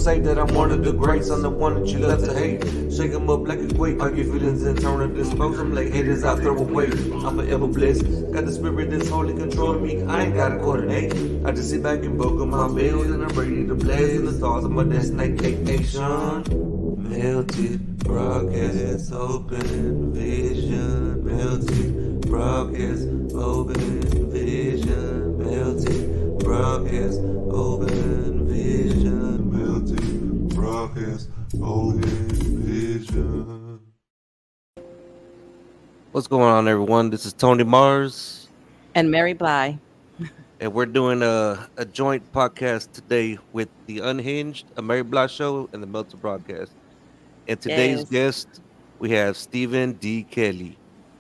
say that I'm one of the greats. I'm the one that you love to hate. Shake 'em up like a quake. All your feelings and turn and dispose them like haters I throw away. I'm forever blessed. Got the spirit that's holy controlling me. I ain't gotta coordinate. I just sit back and buckle my bills and I'm ready to blaze in the stars of my destination. Melted broadcast, open vision. Melted broadcast, open vision. Melted broadcast, open vision. Melted broadcast, open vision. What's going on, everyone? This is Tony Mars and Mary Bly. And we're doing a joint podcast today with the Unhinged, a Mary Bly show, and the Melted broadcast. And today's Yes. guest, we have Stephen D. Kelley,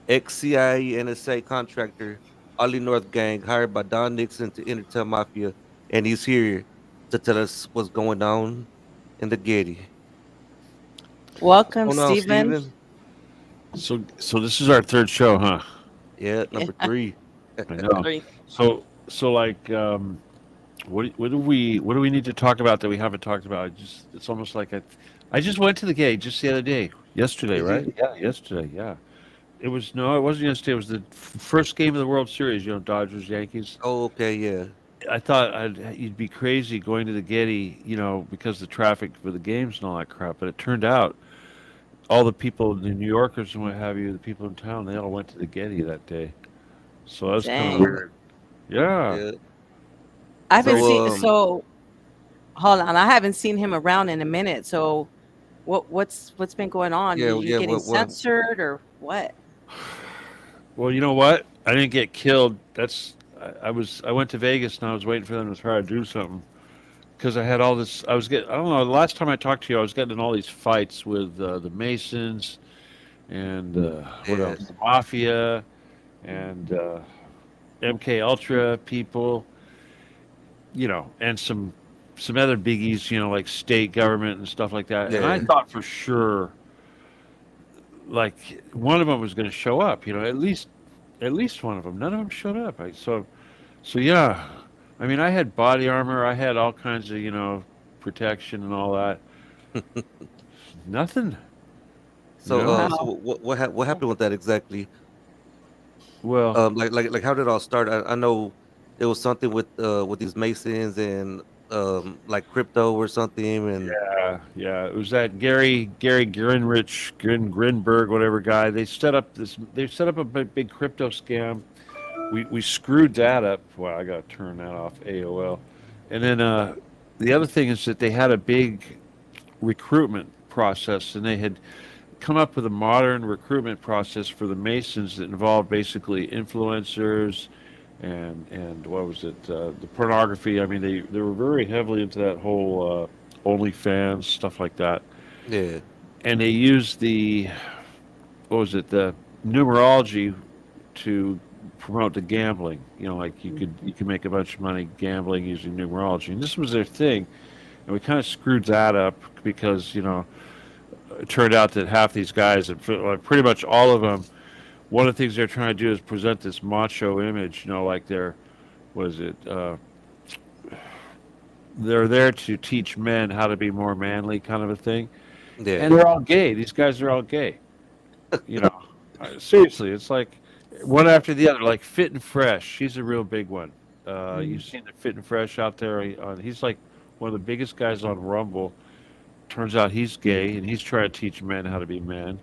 ex CIA NSA contractor, Ollie North gang, hired by Don Nixon to Intel Mafia, and he's here to tell us what's going on in the Getty. Welcome, What's going on, Stephen. So this is our third show, huh? Yeah, number 3. I know. So like, what do we need to talk about that we haven't talked about? It's almost like I just went to the gate just the other day, yesterday, right? Yeah, yesterday. Yeah, it wasn't yesterday. It was the first game of the World Series. Dodgers, Yankees. Oh, okay, yeah. I thought you'd be crazy going to the Getty, because the traffic for the games and all that crap. But it turned out all the people, the New Yorkers and what have you, the people in town, they all went to the Getty that day. So that's kind of weird. Yeah. I haven't seen. So hold on, I haven't seen him around in a minute. So what's been going on? Yeah, Are you getting censored or what? Well, you know what? I didn't get killed. I went to Vegas and I was waiting for them to try to do something because I had all this. I don't know. The last time I talked to you, I was getting in all these fights with the Masons and what else? The Mafia and MK Ultra people, and some other biggies, like state government and stuff like that. Yeah. And I thought for sure, like one of them was going to show up. At least one of them. None of them showed up. So yeah. I mean, I had body armor. I had all kinds of protection and all that. Nothing. So, what happened with that exactly? Well, like how did it all start? I know it was something with these Masons and like crypto or something. And yeah, it was that Gary Grinberg, whatever guy. They set up a big crypto scam. We screwed that up. Well, I got to turn that off, AOL. And then the other thing is that they had a big recruitment process, and they had come up with a modern recruitment process for the Masons that involved basically influencers and what was it, the pornography. I mean, they were very heavily into that whole OnlyFans, stuff like that. Yeah. And they used the numerology to promote the gambling. Like you could make a bunch of money gambling using numerology, and this was their thing. And we kind of screwed that up because it turned out that half these guys, and pretty much all of them, one of the things they're trying to do is present this macho image. Like they're there to teach men how to be more manly, kind of a thing. Yeah. And they're all gay. These guys are all gay. Seriously, it's like one after the other, like Fit and Fresh. She's a real big one. You've seen the Fit and Fresh out there. He's like one of the biggest guys on Rumble. Turns out he's gay, and he's trying to teach men how to be men.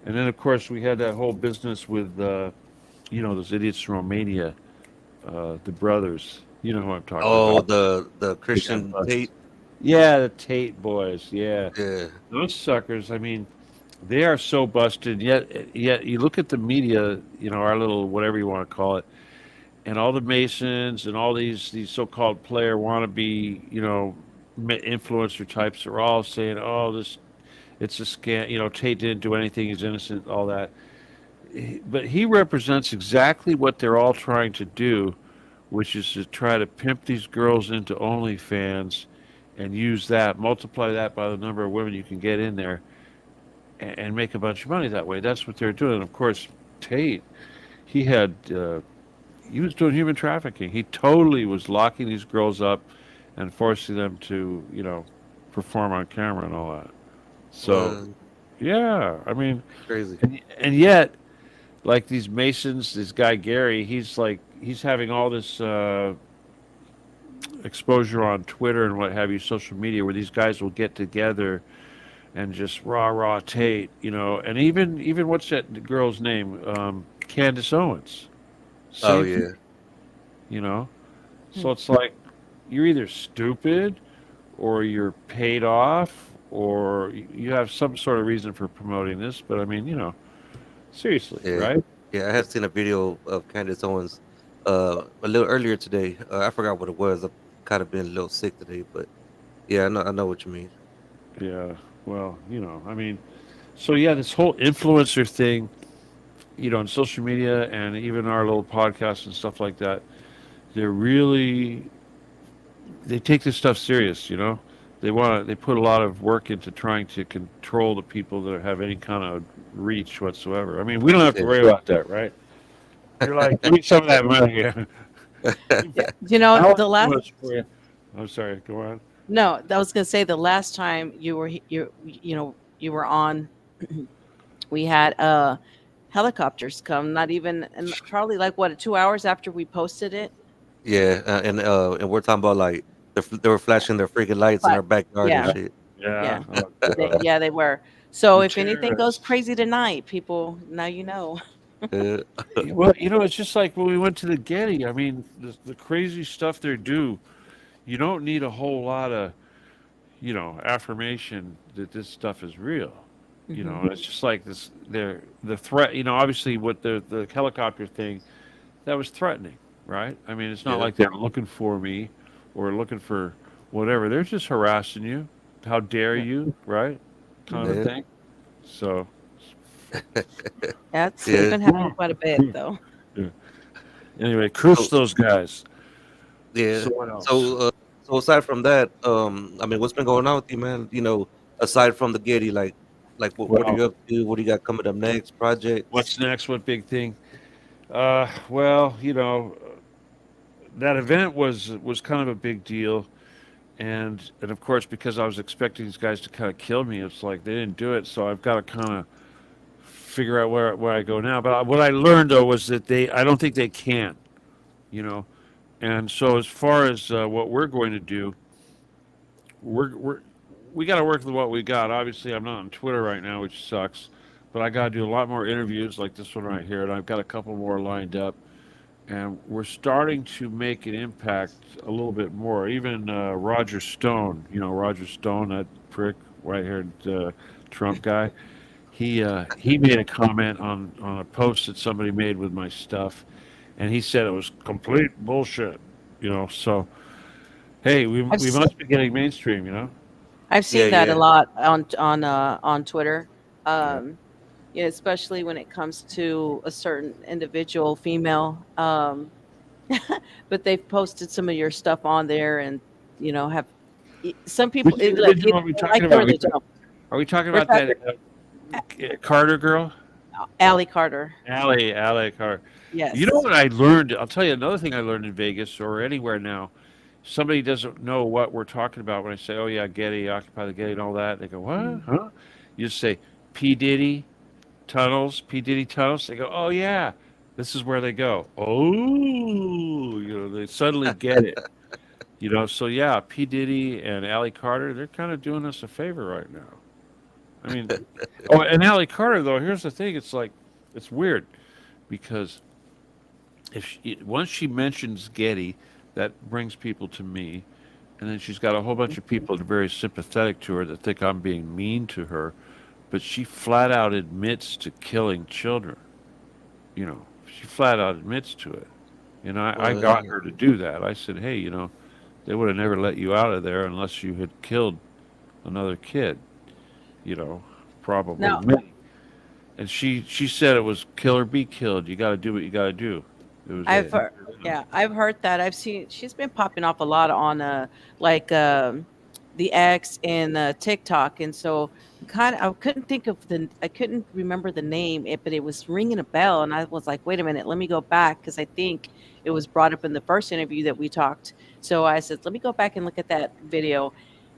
And then, of course, we had that whole business with, those idiots from Romania, the brothers. You know who I'm talking about. Oh, the Christian Tate? Yeah, the Tate boys, yeah. Yeah. Those suckers, I mean, they are so busted, yet you look at the media, our little whatever you want to call it, and all the Masons and all these so-called player wannabe, influencer types are all saying, "Oh, it's a scam." Tate didn't do anything; he's innocent. All that, but he represents exactly what they're all trying to do, which is to try to pimp these girls into OnlyFans, and multiply that by the number of women you can get in there, and make a bunch of money that way. That's what they're doing. And of course, Tate, he was doing human trafficking. He totally was locking these girls up and forcing them to, perform on camera and all that. So Well, yeah, I mean, crazy. and yet, like these Masons, this guy Gary, he's having all this exposure on Twitter and what have you, social media, where these guys will get together and just rah Tate, and even what's that girl's name, Candace Owens, Oh same thing, yeah, you know. Hmm. So it's like you're either stupid or you're paid off or you have some sort of reason for promoting this. But I mean, seriously, yeah, right? yeah. I had seen a video of Candace Owens a little earlier today. I forgot what it was. I've kind of been a little sick today, but yeah, I know what you mean. Yeah. Well, I mean, so yeah, this whole influencer thing, on social media and even our little podcasts and stuff like that, they're really they take this stuff serious. They put a lot of work into trying to control the people that have any kind of reach whatsoever. I mean, we don't have to Yeah. worry about that, right? You're like, give me some of that money here. Yeah. I'll The last influence for you. I'm sorry, go on. no, I was gonna say the last time you were on, we had helicopters come. Not even, and probably like what 2 hours after we posted it. Yeah, and we're talking about like they were flashing their freaking lights in But our backyard and yeah, shit. Yeah. yeah, Oh, God. yeah, they were. So You if anything goes terrorists. crazy tonight, people, now you know. Uh, Well, it's just like when we went to the Getty. I mean, the crazy stuff they do, you don't need a whole lot of, affirmation that this stuff is real. Hmm. It's just like this, the threat, obviously with the helicopter thing, that was threatening, right? I mean, it's not yeah, like they're looking for me or looking for whatever. They're just harassing you. How dare Yeah. you, right? Kind of Hmm. yeah, thing. So, It's yeah. been happening quite a bit though. yeah. Anyway, curse So those guys. yeah. So what else? So aside from that, I mean, what's been going on with you, man? Aside from the Getty, like what are Well, you up to? What do you got coming up next? what's Projects? next? What big thing? Well, that event was kind of a big deal, and of course, because I was expecting these guys to kind of kill me, it's like they didn't do it. So I've got to kind of figure out where I go now. But what I learned though was that I don't think they can. You know, and so as far as what we're going to do, we got to work with what we got. Obviously, I'm not on Twitter right now, which sucks. But I got to do a lot more interviews like this one right here, and I've got a couple more lined up. And we're starting to make an impact a little bit more. Even Roger Stone, Roger Stone, that prick right here, Trump guy. He made a comment on a post that somebody made with my stuff, and he said it was complete bullshit. So hey, we I've we s- must be getting mainstream. I've Yeah, seen that a yeah, lot on Twitter. Yeah. Um, especially when it comes to a certain individual female. But they've posted some of your stuff on there, and have some people. Which Look, individual either are we they talking like you about? or they don't. Are we talking We're about talking that Carter girl? Allie Carter. Allie Carter. You know Yes. what I learned? I'll tell you another thing I learned in Vegas or anywhere now. Somebody doesn't know what we're talking about when I say, "Oh yeah, Getty, Occupy the Getty, and all that." They go, "What? Mm. Huh?" You just say P Diddy tunnels, P Diddy tunnels. They go, "Oh yeah, this is where they go." Oh, they suddenly get it. So yeah, P Diddy and Allie Carter, they're kind of doing us a favor right now. I mean, oh, and Allie Carter though. Here's the thing: it's like it's weird because once she mentions Getty, that brings people to me, and then she's got a whole bunch of people that are very sympathetic to her that think I'm being mean to her, but she flat out admits to killing children. She flat out admits to it. I well, got her to do that. I said, hey, they would have never let you out of there unless you had killed another kid. You know, probably Now, many. And she said it was kill or be killed. You got to do what you got to do. It was I've heard, yeah, I've heard that. I've seen she's been popping off a lot on like the X and TikTok, and so kind of I couldn't remember the name, but it was ringing a bell, and I was like, wait a minute, let me go back because I think it was brought up in the first interview that we talked. So I said, let me go back and look at that video,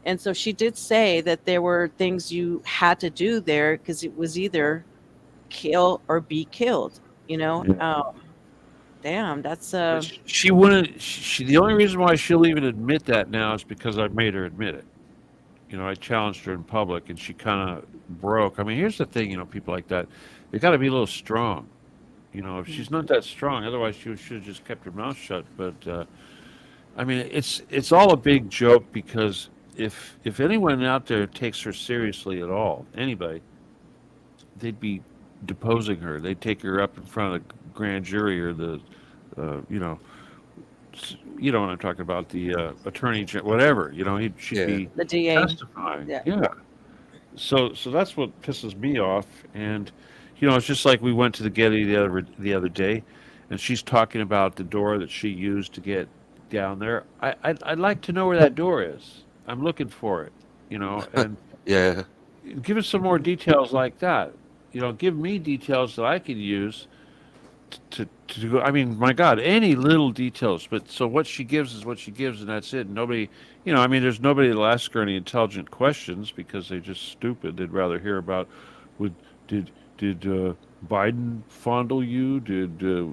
And so she did say that there were things you had to do there because it was either kill or be killed. You know, Yeah. damn, that's But she wouldn't. The only reason why she'll even admit that now is because I made her admit it. I challenged her in public, and she kind of broke. I mean, here's the thing. People like that, they got to be a little strong. If she's not that strong, otherwise she should have just kept her mouth shut. But I mean, it's all a big joke because if anyone out there takes her seriously at all, anybody, they'd be deposing her. They'd take her up in front of the grand jury or the, you know, you know what I'm talking about, the attorney, whatever. She'd Yeah. be the DA. testifying. Yeah. Yeah. So that's what pisses me off. And it's just like we went to the Getty the other day, and she's talking about the door that she used to get down there. I'd like to know where that door is. I'm looking for it. And Yeah. give us some more details like that. Give me details that I can use to go. I mean, my God, any little details. But so what she gives is what she gives, and that's it. And nobody, I mean, there's nobody that'll ask her any intelligent questions because they're just stupid. They'd rather hear about, would did Biden fondle you?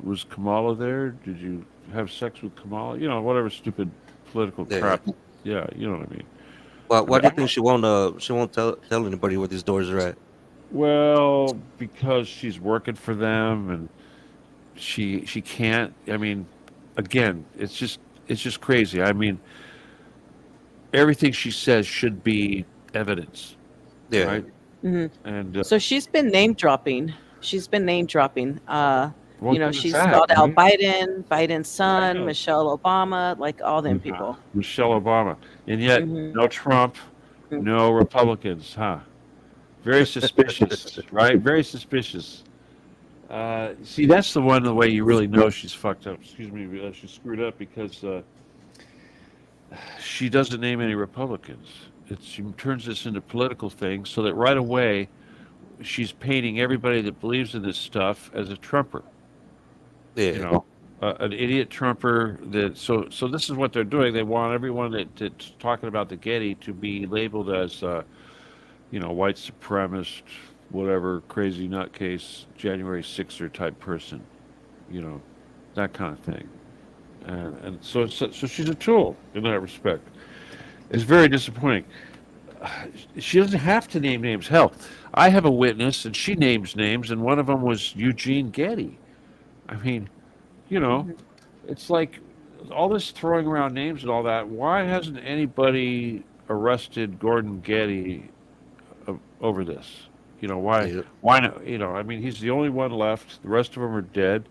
Was Kamala there? Did you have sex with Kamala? Whatever stupid political Yeah. crap. Yeah, you know what I mean. Why do you think she won't tell anybody where these doors are at? Well, because she's working for them, and she can't. I mean, again, it's just crazy. I mean, everything she says should be evidence, Yeah. right? hmm And So she's been name dropping. She's been name dropping. what good is She's that, called out right? Biden's I son, know. Michelle Obama, like all them Mhm. people. Michelle Obama, and yet hmm no Trump, no Republicans, huh? Very suspicious, right? Very suspicious. See, that's the way you really know she's fucked up. Excuse me, she's screwed up because she doesn't name any Republicans. She turns this into political things so that right away she's painting everybody that believes in this stuff as a Trumper. You Yeah. know, an idiot Trumper. So this is what they're doing. They want everyone that's talking about the Getty to be labeled as white supremacist, whatever, crazy nutcase, January 6er type person, that kind of thing. And so she's a tool in that respect. It's very disappointing. She doesn't have to name names. Hell, I have a witness, and she names names, and one of them was Eugene Getty. I mean, you know, hmm it's like all this throwing around names and all that. Why hasn't anybody arrested Gordon Getty over this? Why? Yeah. Why not? I mean, he's the only one left. The rest of them are dead.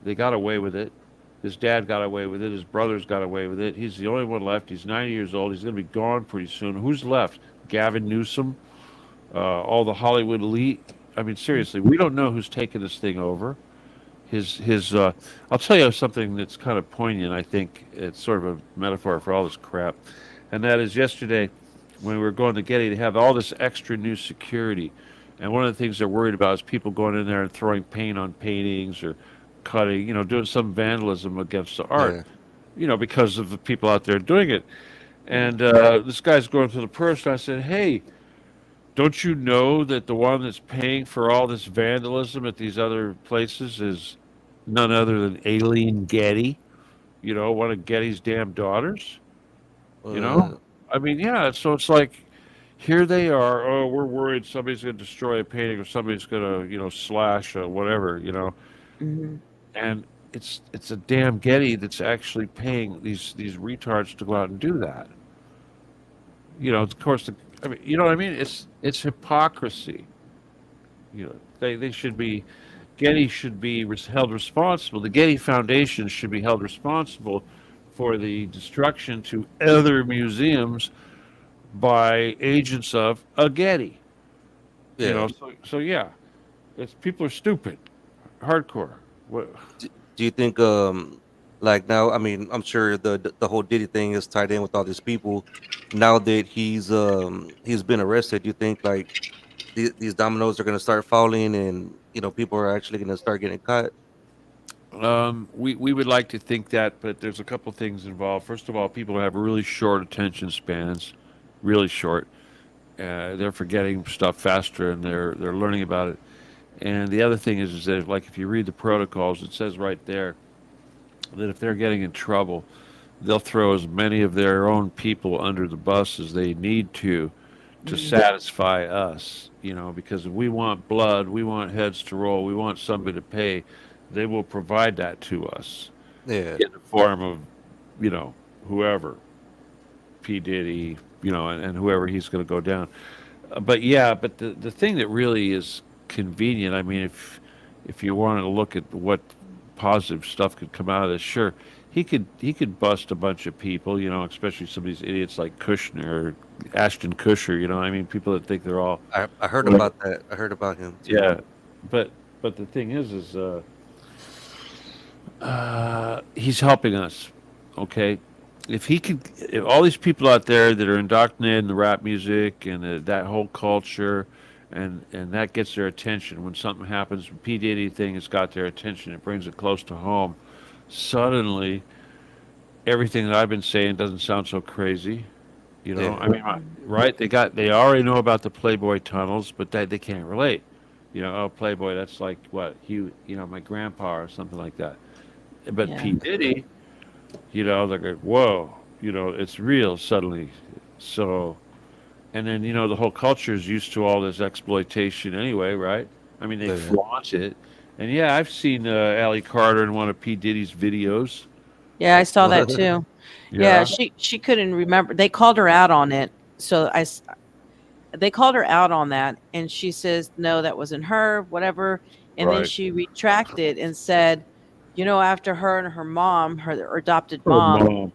They got away with it. His dad got away with it. His brothers got away with it. He's the only one left. He's 90 years old. He's going to be gone pretty soon. Who's left? Gavin Newsom, all the Hollywood elite. I mean, seriously, we don't know who's taking this thing over. His. I'll tell you something that's kind of poignant. I think it's sort of a metaphor for all this crap, and that is yesterday when we were going to Getty, they have all this extra new security, and one of the things they're worried about is people going in there and throwing paint on paintings or cutting, doing some vandalism against the art, Yeah. because of the people out there doing it. And this guy's going to the person. I said, "Hey, don't you know that the one that's paying for all this vandalism at these other places is none other than Aileen Getty? One of Getty's damn daughters. You know, Uh, I mean, yeah. So it's like." Here they are. Oh, we're worried somebody's going to destroy a painting or somebody's going to, slash whatever, hmm and it's a damn Getty that's actually paying these retards to go out and do that. Of course, I mean, you know what I mean? It's hypocrisy. They should be, Getty should be held responsible. The Getty Foundation should be held responsible for the destruction to other museums by agents of a Getty. yeah. So yeah, people are stupid, hardcore. What? Do you think like now? I mean, I'm sure the whole Diddy thing is tied in with all these people. Now that he's been arrested, do you think like these dominoes are gonna start falling, and people are actually gonna start getting caught? We would like to think that, but there's a couple things involved. First of all, people have really short attention spans. really short. They're forgetting stuff faster, and they're learning about it. And the other thing is that like if you read the protocols, it says right there that if they're getting in trouble, they'll throw as many of their own people under the bus as they need to satisfy us. Because if we want blood, we want heads to roll, we want somebody to pay, they will provide that to us Yeah. in the form of, whoever, P. Diddy, and whoever he's going to go down. But yeah, but the thing that really is convenient, I mean, if you wanted to look at what positive stuff could come out of this, sure, he could bust a bunch of people, especially some of these idiots like Kushner, Ashton Kutcher, I mean, people that think they're all I heard Well, about that. I heard about him too. yeah, but the thing is he's helping us, okay? If all these people out there that are indoctrinated in the rap music and that whole culture, and that gets their attention when something happens, when P Diddy thing has got their attention, it brings it close to home. Suddenly, everything that I've been saying doesn't sound so crazy. Yeah. I mean, right? They already know about the Playboy tunnels, but they can't relate. Oh, Playboy, that's like what my grandpa or something like that. But Yeah. P Diddy, they're like, whoa, it's real suddenly. So, and then the whole culture is used to all this exploitation anyway, right? I mean, they Yeah. flaunt it, and yeah, I've seen Allie Carter in one of P Diddy's videos. Yeah, I saw that too. Yeah, Yeah, she couldn't remember. They called her out on it. So they called her out on that, and she says no, that wasn't her, whatever. And then right. she retracted and said, after her and her mom, her adopted Her mom, mom,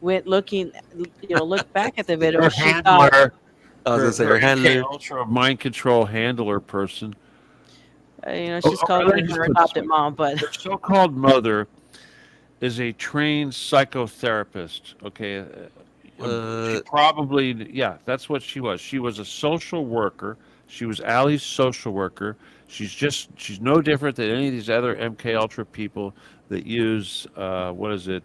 went looking, looked back at the video, her she thought, handler, I was gonna say her MK handler. Ultra mind control handler person. she's called let me her just put it this adopted way. mom, but Her so-called mother is a trained psychotherapist. Okay, she probably, yeah, that's what she was. She was a social worker. She was Allie's social worker. She's no different than any of these other MK Ultra people that use what is it,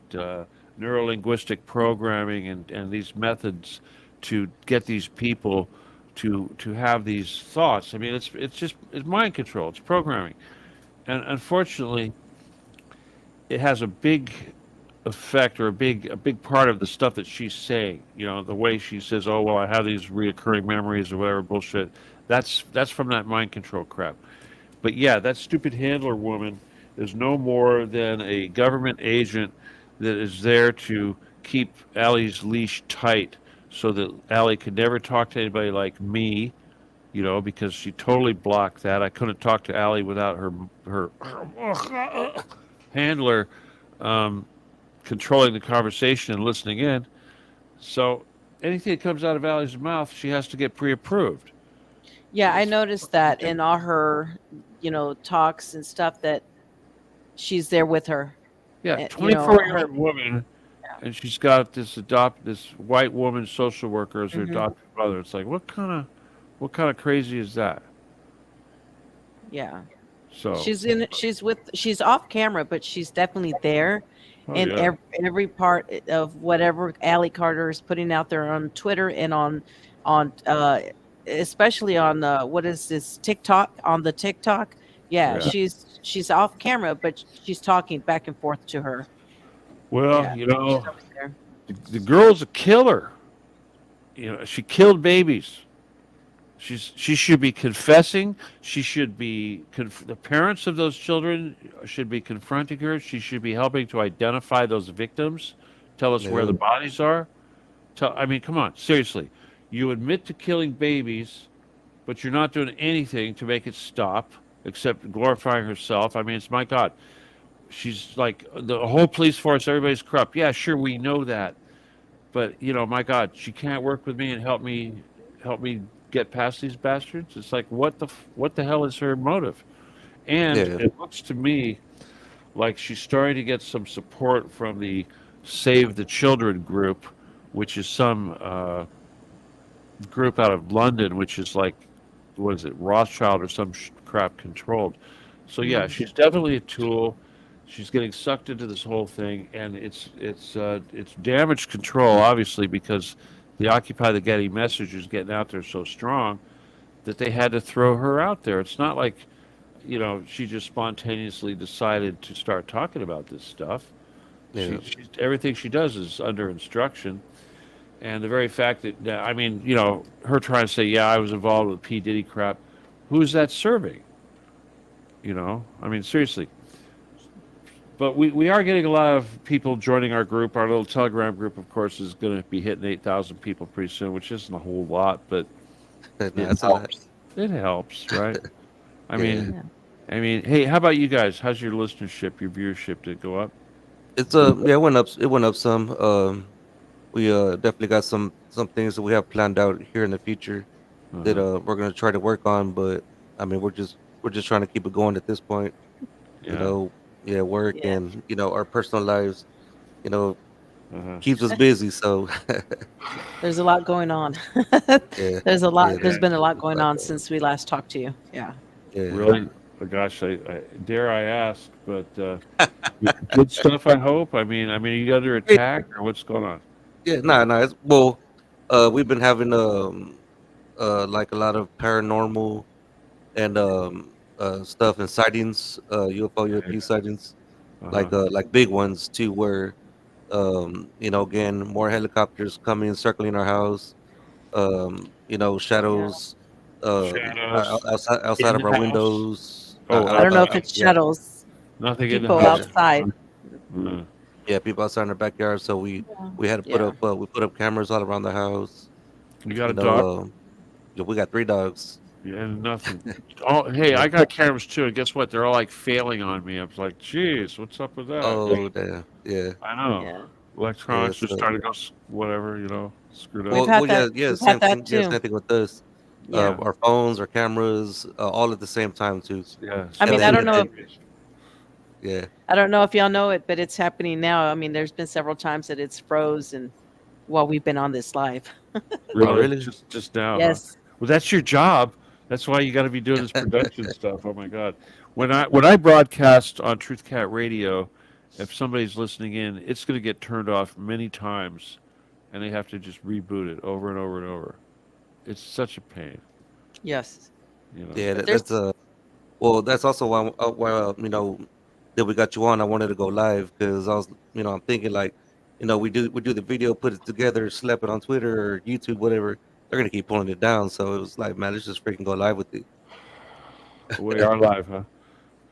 neurolinguistic programming and these methods to get these people to have these thoughts. I mean, it's mind control. It's programming, and unfortunately, it has a big effect or a big part of the stuff that she's saying. The way she says, "Oh well, I have these reoccurring memories or whatever bullshit." That's from that mind control crap. But yeah, that stupid handler woman is no more than a government agent that is there to keep Allie's leash tight, so that Allie could never talk to anybody like me. Because she totally blocked that. I couldn't talk to Allie without her handler controlling the conversation and listening in. So anything that comes out of Allie's mouth, she has to get pre-approved. yeah, I noticed that in all her, talks and stuff that she's there with her. Yeah, You know, 24-year-old woman, and she's got this white woman social worker as her Mhm. adopted mother. It's like what kind of crazy is that? Yeah. So She's off camera, but she's definitely there oh, in yeah. every part of whatever Allie Carter is putting out there on Twitter and on especially on what is this TikTok, on the TikTok. Yeah, Yeah. she's off camera, but she's talking back and forth to her. Well, Yeah. She's over there. the girl's a killer. She killed babies. She should be confessing. She should be the parents of those children should be confronting her. She should be helping to identify those victims, tell us where the bodies are. I mean, come on, seriously. You admit to killing babies, but you're not doing anything to make it stop, except glorifying herself. I mean, it's my God. She's like the whole police force. Everybody's corrupt. Yeah, sure, we know that, but my God, she can't work with me and help me get past these bastards. It's like what the hell is her motive? And Yeah. it looks to me like she's starting to get some support from the Save the Children group, which is some group out of London, which is like, what is it, Rothschild or some crap controlled. So yeah, she's definitely a tool. She's getting sucked into this whole thing, and it's damage control, obviously, because the Occupy the Getty message is getting out there so strong that they had to throw her out there. It's not like, she just spontaneously decided to start talking about this stuff. Yeah. Everything she does is under instruction. And the very fact that, I mean, her trying to say, yeah, I was involved with P. Diddy crap, who's that serving? I mean, seriously. But we are getting a lot of people joining our group. Our little Telegram group, of course, is going to be hitting 8,000 people pretty soon, which isn't a whole lot, but That's a lot. it helps, right? I Yeah. mean, hey, how about you guys? How's your listenership, your viewership? Did it go up? It's yeah, it went up. It went up some. We definitely got some things that we have planned out here in the future that Uh-huh. we're gonna try to work on. But I mean, we're just trying to keep it going at this point. You Yeah. know, yeah, work Yeah. and our personal lives. You know, Uh-huh. keeps us busy. So There's a lot going on. yeah, There's a lot. yeah, There's been a lot it's going like on that. since we last talked to you. Yeah. Yeah. Really? Oh, gosh, I dare I ask, but good stuff. I hope. I mean, are you under attack or what's going on? Yeah, nah. Well, we've been having like a lot of paranormal and stuff and sightings, UFO, UAP sightings, Uh-huh. like big ones too, where again, more helicopters coming, circling our house, Yeah. shadows, Shadows outside in of the our house. windows. Oh, I don't know if it's Yeah, shuttles. nothing in the People house. yeah, outside. Uh, yeah, people outside in our backyard. So Yeah. we had to Yeah. we put up cameras all around the house. you got You a dog? know, yeah, we got 3 dogs. Yeah, nothing. Oh, hey, Yeah. I got cameras too, and guess what? They're all like failing on me. I was like, "Geez, what's up with that?" Oh, damn. Yeah. I know. Yeah. Yeah. Electronics just So, started to go whatever, screwed up. We've well, had yeah, that. yeah, We've had that yeah, too. same thing with us. Yeah. Yeah, Our phones, our cameras, all at the same time too. yeah. I And mean, I then, don't and know if then, yeah, I don't know if y'all know it, but it's happening now. I mean, there's been several times that it's frozen while we've been on this live. oh, Really, really? just now, huh? Yes. Well, that's your job. That's why you got to be doing this production stuff. Oh my God, when I broadcast on Truth Cat Radio, if somebody's listening in, it's going to get turned off many times, and they have to just reboot it over and over and over. It's such a pain, Yes. you know. Yeah, But that's there's. well, that's also why that we got you on. I wanted to go live because I was, I'm thinking like, we do the video, put it together, slap it on Twitter or YouTube, whatever. They're gonna keep pulling it down. So it was like, man, let's just freaking go live with it. We are live, huh?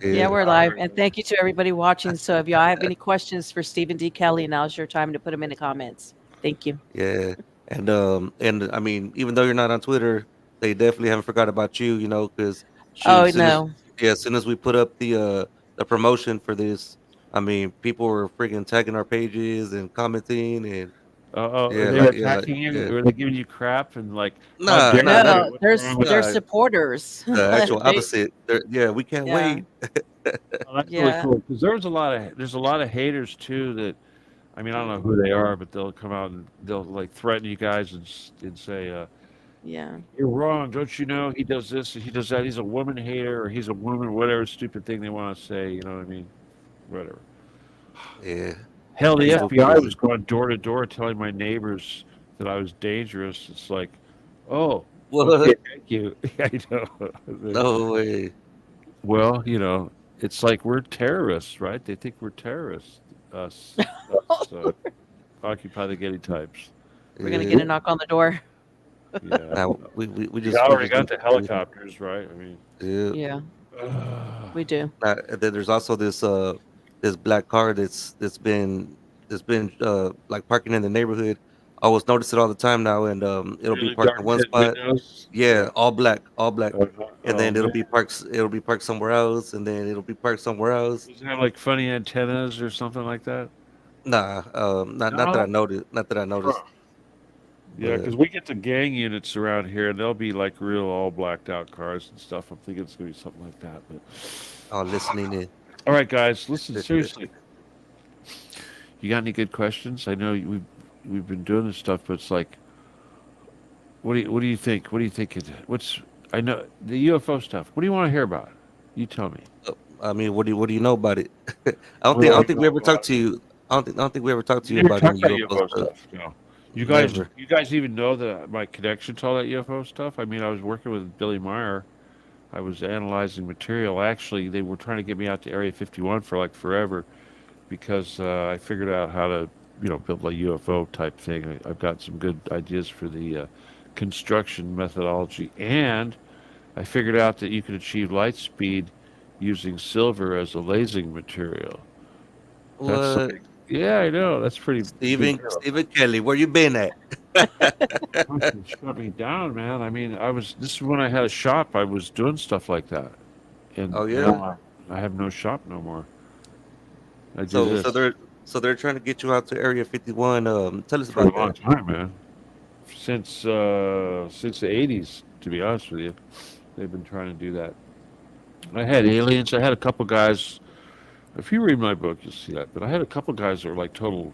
Yeah, Yeah, we're All live, right. and thank you to everybody watching. So if y'all have any questions for Stephen D. Kelly, now's your time to put them in the comments. Thank you. yeah, and I mean, even though you're not on Twitter, they definitely haven't forgot about you. Because shoot, Oh no. as soon as we put up the promotion for this, I mean, people were freaking tagging our pages and commenting and Oh, yeah, they're yeah, attacking you. yeah. Were they giving you crap and like, how Nah, dare nah, not you? No, What's there's wrong with there's you? nah. supporters. The actual They, opposite. Yeah, we can't yeah, wait. Oh, that's really yeah, cool because there's a lot of haters too that I mean I don't know who they are, but they'll come out and they'll like threaten you guys and say yeah, you're wrong, don't you know he does this, he does that, he's a woman hater or he's a woman, whatever stupid thing they want to say, you know what I mean, whatever. Yeah, Hell, the people exactly. FBI crazy. was going door to door telling my neighbors that I was dangerous. It's like, oh, okay, What? thank you. I know. No way. Well, it's like we're terrorists, right? They think we're terrorists. Us Occupy the Getty types. We're gonna Yeah. get a knock on the door. Yeah. Now we We just we already just got do. the helicopters, right? I mean, Yeah. Yeah, uh, we do. And then there's also this black car that's been like parking in the neighborhood. I always notice it all the time now, and it'll be really parked in dark one tint spot. windows. Yeah, Yeah. all black, and Oh then man, it'll be parked somewhere else, and then it'll be parked somewhere else. does it have like funny antennas or something like that? Nah, not that I No. noticed, Huh. Yeah, but because we get the gang units around here, and they'll be like real all blacked out cars and stuff. I'm thinking it's gonna be something like that. But all listening in. all right, guys, listen seriously. You got any good questions? I know we've been doing this stuff, but it's like, what do you think? What do you think? What's I know the UFO stuff. What do you want to hear about? You tell me. I mean, what do you know about it? I What do don't I think we know ever talked about to it? you. I don't think we ever talked to We you never about talked any about UFO UFO stuff. stuff. No. Never. you guys even know that my connection to all that UFO stuff? I mean, I was working with Billy Meyer. I was analyzing material. Actually, they were trying to get me out to Area 51 for like forever because I figured out how to, build a UFO type thing. I've got some good ideas for the construction methodology, and I figured out that you could achieve light speed using silver as a lasing material. That's What? something. Yeah, I know. That's pretty big deal. Stephen Kelly, where you been at? Fucking shut me down, man. I mean, this is when I had a shop. I was doing stuff like that, and Oh yeah. now I have no shop no more. I do So so this they're so they're trying to get you out to Area 51. Tell us for a about long that. time, man. Since the '80s, to be honest with you, they've been trying to do that. I had aliens. I had a couple guys. If you read my book, you'll see that. But I had a couple guys that were like total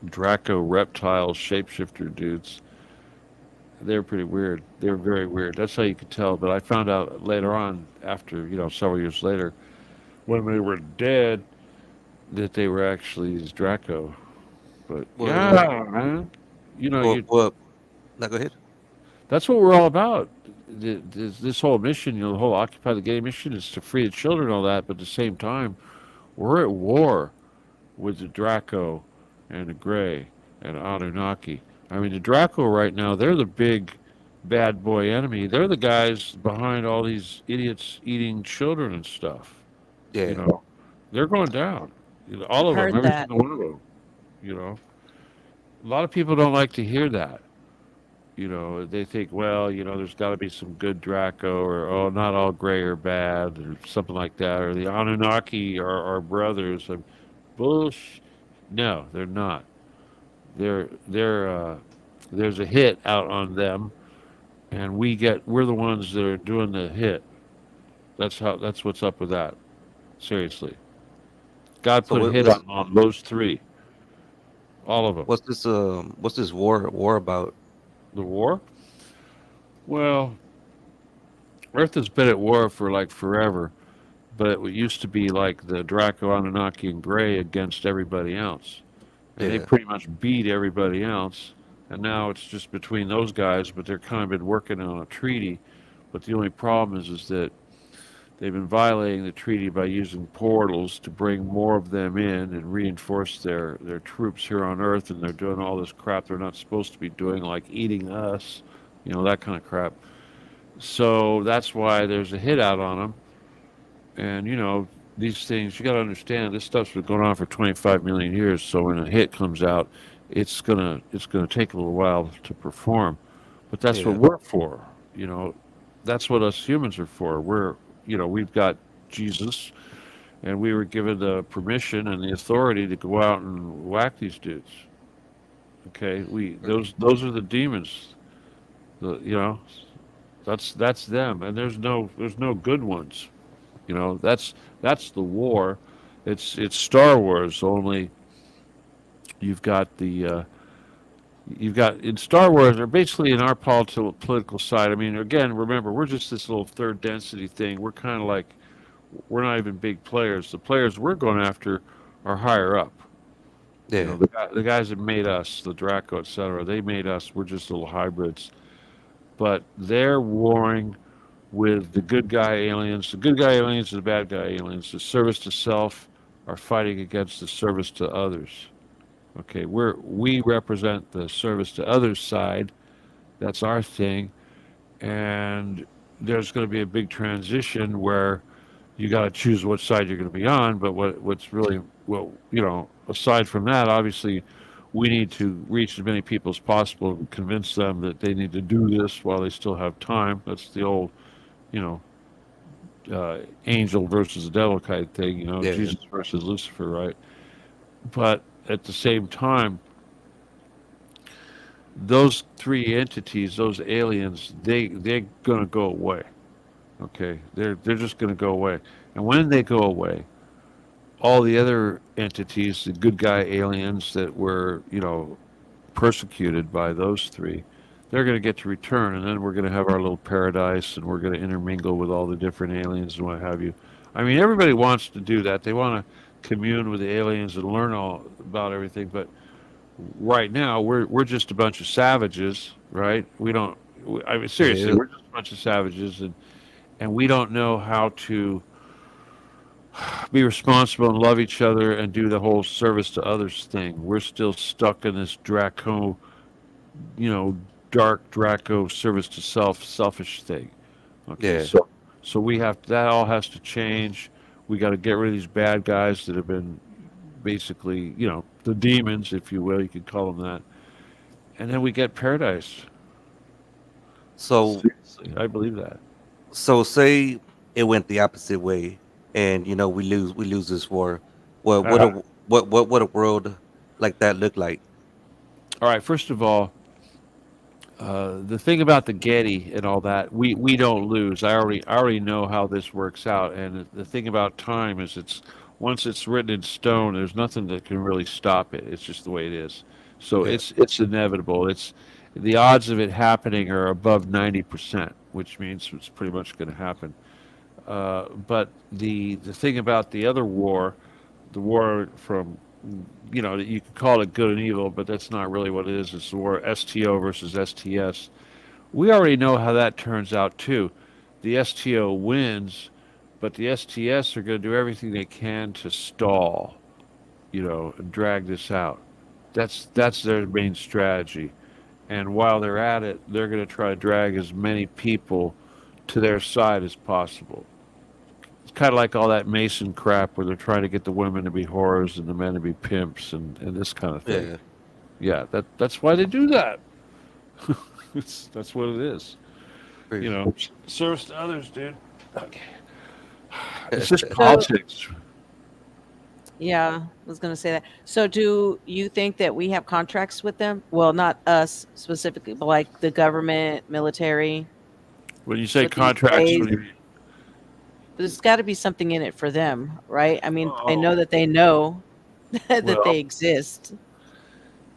Draco reptile shapeshifter dudes. They were pretty weird. They were very weird. That's how you could tell. But I found out later on, after several years later, when they were dead, that they were actually these Draco. But Well, yeah, man, well, you well. Now go ahead. that's what we're all about. This whole mission, the whole Occupy the Gay mission, is to free the children and all that. But at the same time, we're at war with the Draco and the Gray and Anunnaki. I mean, the Draco right now, they're the big bad boy enemy. They're the guys behind all these idiots eating children and stuff. You Yeah. know, they're going down. All I've of them, heard every that. single one of them. You know, a lot of people don't like to hear that. They think, well, there's got to be some good Draco, or oh, not all gray are bad, or something like that, or the Anunnaki are our brothers. Bullsh. No, they're not. There's a hit out on them, and we're the ones that are doing the hit. That's what's up with that. Seriously, God So put a what, hit on those three, all of them. what's this war about? The war. Well, Earth has been at war for like forever, but it used to be like the Draco, Anunnaki, and Gray against everybody else, and they Yeah. pretty much beat everybody else. And now it's just between those guys, but they're kind of been working on a treaty. But the only problem is that they've been violating the treaty by using portals to bring more of them in and reinforce their troops here on Earth, and they're doing all this crap they're not supposed to be doing, like eating us, that kind of crap. So that's why there's a hit out on them. And these things, you got to understand, this stuff's been going on for 25 million years. So when a hit comes out, it's gonna take a little while to perform. But that's what Yeah. we're for. You know, that's what us humans are for. We've got Jesus, and we were given the permission and the authority to go out and whack these dudes. Okay, those are the demons. That's them, and there's no good ones. That's the war. It's Star Wars, only you've got you've got in Star Wars, or basically in our political side. I mean, again, remember, we're just this little third density thing. We're kind of like, we're not even big players. The players we're going after are higher up. Yeah. The guys that made us, the Draco, etc. They made us. We're just little hybrids, but they're warring with the good guy aliens. The good guy aliens and the bad guy aliens. The service to self are fighting against the service to others. Okay, we represent the service to others side. That's our thing, and there's going to be a big transition where you got to choose what side you're going to be on. But what's really, aside from that, obviously, we need to reach as many people as possible and convince them that they need to do this while they still have time. That's the old, you know, angel versus the devil kind of thing. Yeah. Jesus versus Lucifer, right? But at the same time, those three entities, those aliens, they're gonna go away. Okay, they're just gonna go away, and when they go away, all the other entities, the good guy aliens that were persecuted by those three, they're gonna get to return, and then we're gonna have our little paradise, and we're gonna intermingle with all the different aliens and what have you. I mean, everybody wants to do that. They want to commune with the aliens and learn all about everything, but right now we're just a bunch of savages, right? We don't. I mean, seriously, Yeah. we're just a bunch of savages, and we don't know how to be responsible and love each other and do the whole service to others thing. We're still stuck in this Draco, you know, dark Draco service to self, selfish thing. Okay, Yeah. so we have that all has to change. We got to get rid of these bad guys that have been basically, the demons, if you will, you could call them that, and then we get paradise. So Seriously, I believe that. so say it went the opposite way, and we lose this war. What what Uh, a what a world like that look like? all right, first of all, the thing about the Getty and all that, we don't lose. I already know how this works out, and the thing about time is it's once it's written in stone, there's nothing that can really stop it. It's just the way it is. So Yeah. it's inevitable. It's the odds of it happening are above 90%, which means it's pretty much going to happen. But the thing about the other war, the war from you could call it good and evil, but that's not really what it is. It's the war STO versus STS. We already know how that turns out too. The STO wins, but the STS are going to do everything they can to stall, and drag this out. That's their main strategy. And while they're at it, they're going to try to drag as many people to their side as possible. It's kind of like all that Mason crap where they're trying to get the women to be whores and the men to be pimps and this kind of thing. Yeah. Yeah, that's why they do that. That's what it is. Pretty- Service to others, dude. Okay. It's just So, politics. yeah, I was going to say that. So, do you think that we have contracts with them? Well, not us specifically, but like the government, military. When you say With these contracts, what ways, do you mean? there's got to be something in it for them, right? I mean, I Oh, know that they know that they well, exist.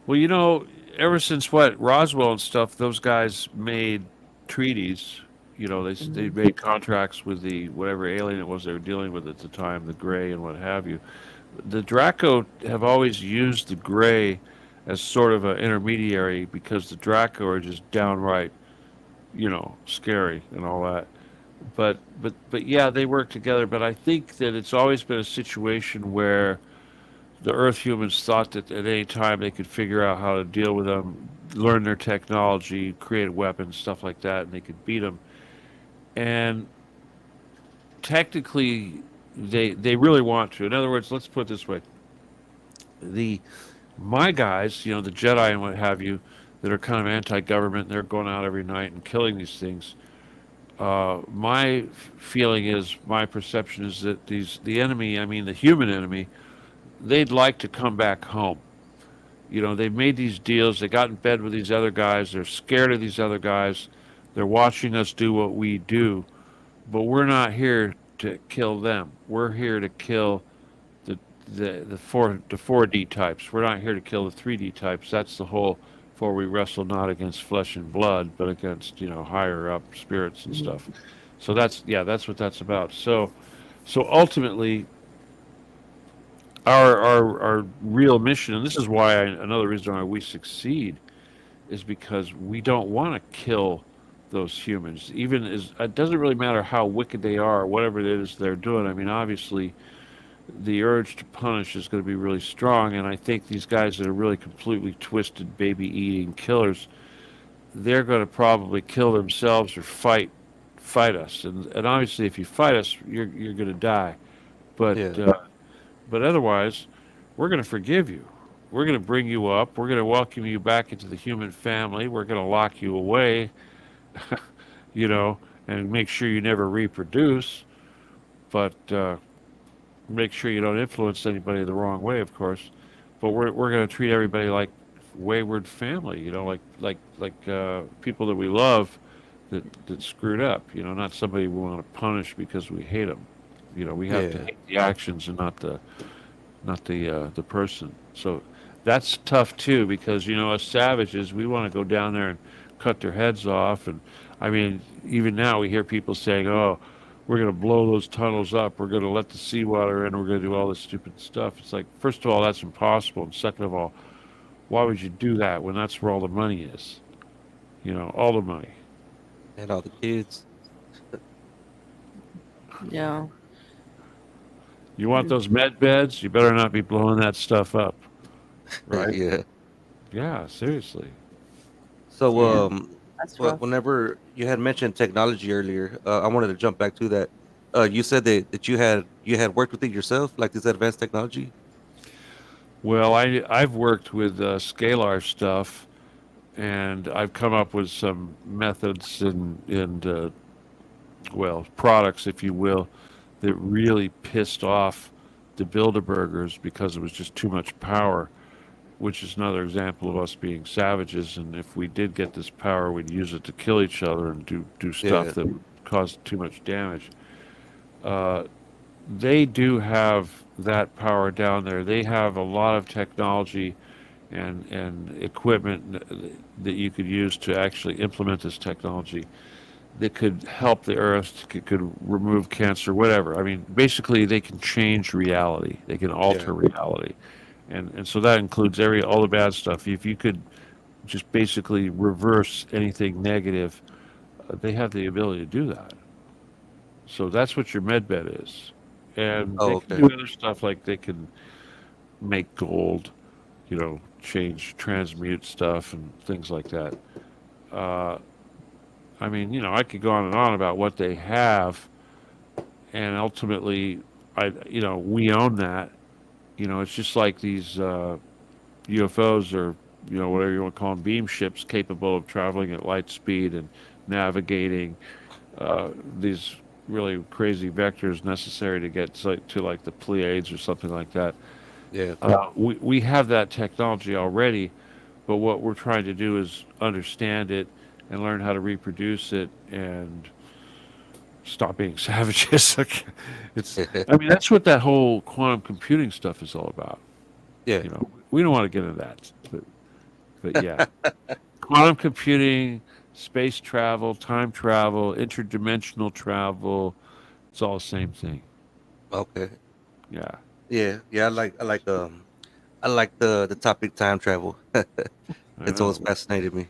well, ever since what Roswell and stuff, those guys made treaties. They Hmm. made contracts with the whatever alien it was they were dealing with at the time, the Gray and what have you. The Draco have always used the Gray as sort of an intermediary because the Draco are just downright, scary and all that. But yeah, they work together. But I think that it's always been a situation where the Earth humans thought that at any time they could figure out how to deal with them, learn their technology, create weapons, stuff like that, and they could beat them. And technically, they really want to. In other words, let's put it this way: the my guys, the Jedi and what have you, that are kind of anti-government, they're going out every night and killing these things. My feeling is, my perception is that the enemy, I mean the human enemy, they'd like to come back home. They've made these deals. They got in bed with these other guys. They're scared of these other guys. They're watching us do what we do, but we're not here to kill them. We're here to kill the the 4D types. We're not here to kill the 3D types. That's the whole. For we wrestle not against flesh and blood, but against higher up spirits and stuff. So that's what that's about. So ultimately, our real mission, and this is why another reason why we succeed, is because we don't want to kill those humans. Even as it doesn't really matter how wicked they are, or whatever it is they're doing. I mean, obviously, the urge to punish is going to be really strong, and I think these guys that are really completely twisted, baby-eating killers, they're going to probably kill themselves or fight us. And obviously, if you fight us, you're going to die. But Yeah. but otherwise, we're going to forgive you. We're going to bring you up. We're going to welcome you back into the human family. We're going to lock you away, you know, and make sure you never reproduce. But make sure you don't influence anybody the wrong way, of course. But we're going to treat everybody like wayward family, like people that we love that screwed up. Not somebody we want to punish because we hate them. We have to Yeah. hate the actions and not the person. So that's tough too, because us savages, we want to go down there and cut their heads off. And I mean, even now we hear people saying, "Oh, we're going to blow those tunnels up. We're going to let the seawater in. We're going to do all this stupid stuff." It's like, first of all, that's impossible, and second of all, Why would you do that when that's where all the money is? All the money. And all the kids. Yeah. You want those med beds? You better not be blowing that stuff up, right? Yeah. Yeah, seriously. So, Yeah. That's rough. whenever you had mentioned technology earlier, I wanted to jump back to that. You said that you had worked with it yourself, like this advanced technology. Well, I've worked with scalar stuff, and I've come up with some methods and well, products, if you will, that really pissed off the Bilderbergers because it was just too much power, which is another example of us being savages. And if we did get this power, we'd use it to kill each other and do Yeah. stuff that would cause too much damage. Uh, they do have that power down there. They have a lot of technology and equipment that you could use to actually implement this technology that could help the earth, could remove cancer, whatever. I mean, basically, they can change reality. They can Yeah. alter reality, and so that includes all the bad stuff. If you could just basically reverse anything negative, they have the ability to do that. So that's what your med bed is, and Oh, they can okay. do other stuff like they can make gold, change, transmute stuff, and things like that. Uh, I mean, I could go on and on about what they have, and ultimately, we own that. It's just like these UFOs or whatever you want to call them, beam ships capable of traveling at light speed and navigating these really crazy vectors necessary to get to like the Pleiades or something like that. Yeah. We have that technology already, but what we're trying to do is understand it and learn how to reproduce it and stop being savages. it's, I mean, that's what that whole quantum computing stuff is all about. Yeah. We don't want to get into that, but yeah, quantum computing, space travel, time travel, interdimensional travel. It's all the same thing. Okay. Yeah. Yeah. Yeah. I like the topic time travel. I It's always know. fascinated me.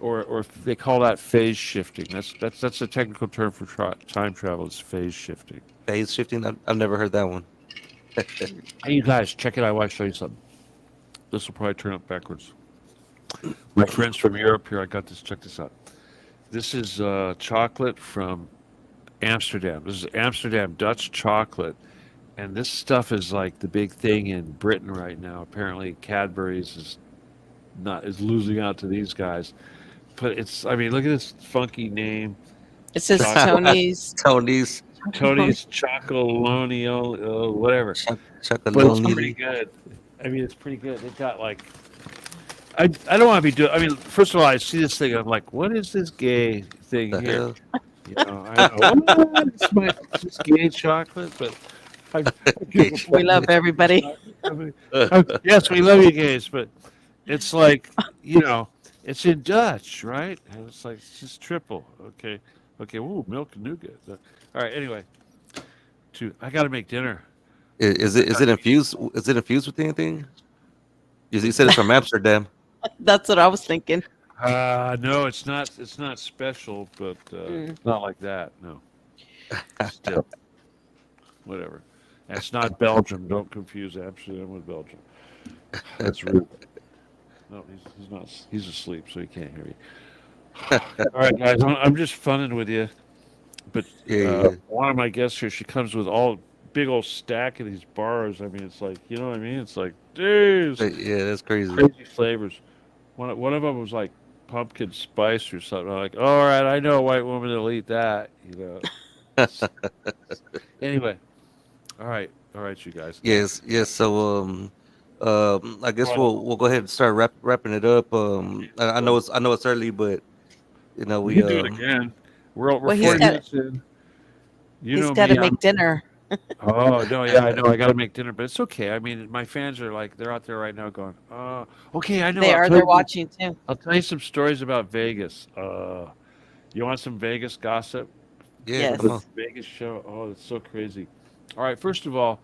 Or they call that phase shifting. That's a technical term for time travel. It's phase shifting. Phase shifting. I've never heard that one. Hey, you guys, check it out. I want to show you something. This will probably turn up backwards. My friends from Europe here, I got this. Check this out. This is chocolate from Amsterdam. This is Amsterdam Dutch chocolate, and this stuff is like the big thing in Britain right now. Apparently, Cadbury's is losing out to these guys. But it's, I mean, look at this funky name, It says chocolate. Tony's. Tony's Tony's Chocolonio, whatever. But it's pretty chocolonely. good. I mean, it's pretty good. They've got like, I don't want to be doing. I mean, first of all, I see this thing. I'm like, what is this gay thing The here? hell? I know. What? It's gay chocolate, but I give a We fuck love what everybody. chocolate. I mean, yes, we love you gays, but it's like, it's in Dutch, right? And it's like it's just triple. Okay, okay. Ooh, milk and nougat. All right. Anyway, I got to make dinner. Is I it is got it infused? Is it infused with anything? You said it's from Amsterdam. That's what I was thinking. no, it's not. It's not special, but Mm. not like that. No, still, whatever. That's not Belgium. Don't confuse Amsterdam with Belgium. That's rude. No, he's not. He's asleep, so he can't hear you. All right, guys, I'm just funning with you. But Yeah, yeah, one of my guests here, she comes with all big old stack of these bars. I mean, it's like, you know what I mean? It's like, yeah. geez, Yeah, that's crazy. crazy flavors. One of them was like pumpkin spice or something. I'm like, all right, I know a white woman that'll eat that. Anyway, all right, you guys. Yes, yes. So, I guess Well, we'll go ahead and start wrapping it up. I know well, it's early, but we we can do it again. We're Well, 40 yeah. minutes in. You he's know got to me. make dinner. Oh no, yeah, I know. I got to make dinner, but it's okay. I mean, my fans are like they're out there right now going, okay, I know. They are. They're watching too. I'll tell you some stories about Vegas. You want some Vegas gossip? Yeah, Yes. come on. Vegas show. Oh, it's so crazy. All right, first of all,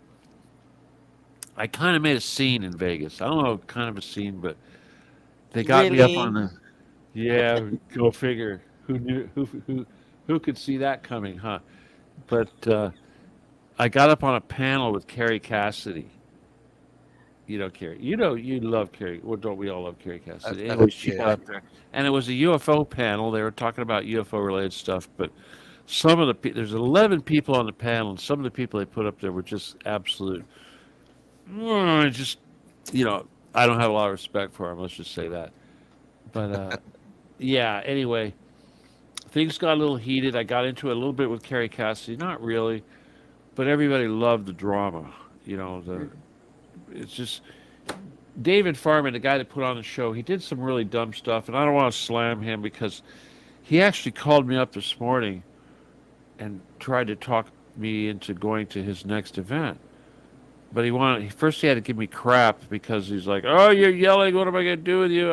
I kind of made a scene in Vegas. I don't know, kind of a scene, but They got me up Really? on the. Yeah, go figure. Who knew? Who could see that coming, huh? But I got up on a panel with Carrie Cassidy. You know Carrie. You know you love Carrie. Well, don't we all love Carrie Cassidy? Anyway, she got Yeah. up there, and it was a UFO panel. They were talking about UFO related stuff, but some of there's 11 people on the panel, and some of the people they put up there were just absolute. Just I don't have a lot of respect for them. Let's just say that. But yeah. Anyway, things got a little heated. I got into it a little bit with Carrie Cassidy. Not really, but everybody loved the drama. It's just David Farman, the guy that put on the show. He did some really dumb stuff, and I don't want to slam him because he actually called me up this morning and tried to talk me into going to his next event. But first he had to give me crap because he's like, "Oh, you're yelling. What am I gonna do with you?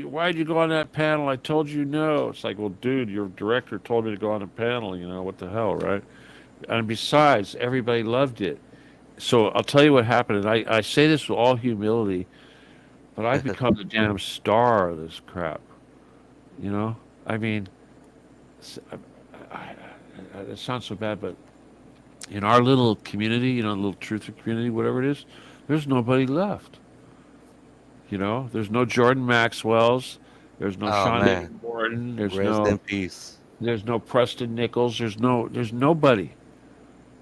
Why'd you go on that panel? I told you no." It's like, well, dude, your director told me to go on a panel. What the hell, right? And besides, everybody loved it. So I'll tell you what happened. And I say this with all humility, but I've become the damn star of this crap. I mean, it sounds so bad, but in our little community, little truther community, whatever it is, there's nobody left. There's no Jordan Maxwell's, there's no Oh Sean man, Gordon, rest in peace. there's no Preston Nichols, there's nobody.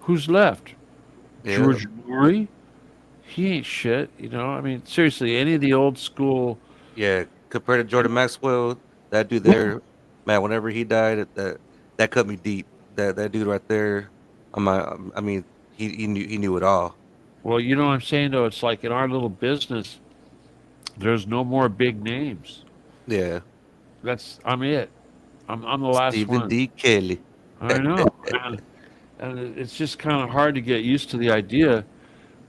Who's left? Yeah. George Murray? He ain't shit. I mean, seriously, any of the old school. Yeah, compared to Jordan Maxwell, that dude there, man. Whenever he died, that cut me deep. That dude right there, I mean, he knew it all. Well, you know what I'm saying though. It's like in our little business, there's no more big names. Yeah, I'm it. I'm the last Stephen one. D. Kelly. I know, and it's just kind of hard to get used to the idea.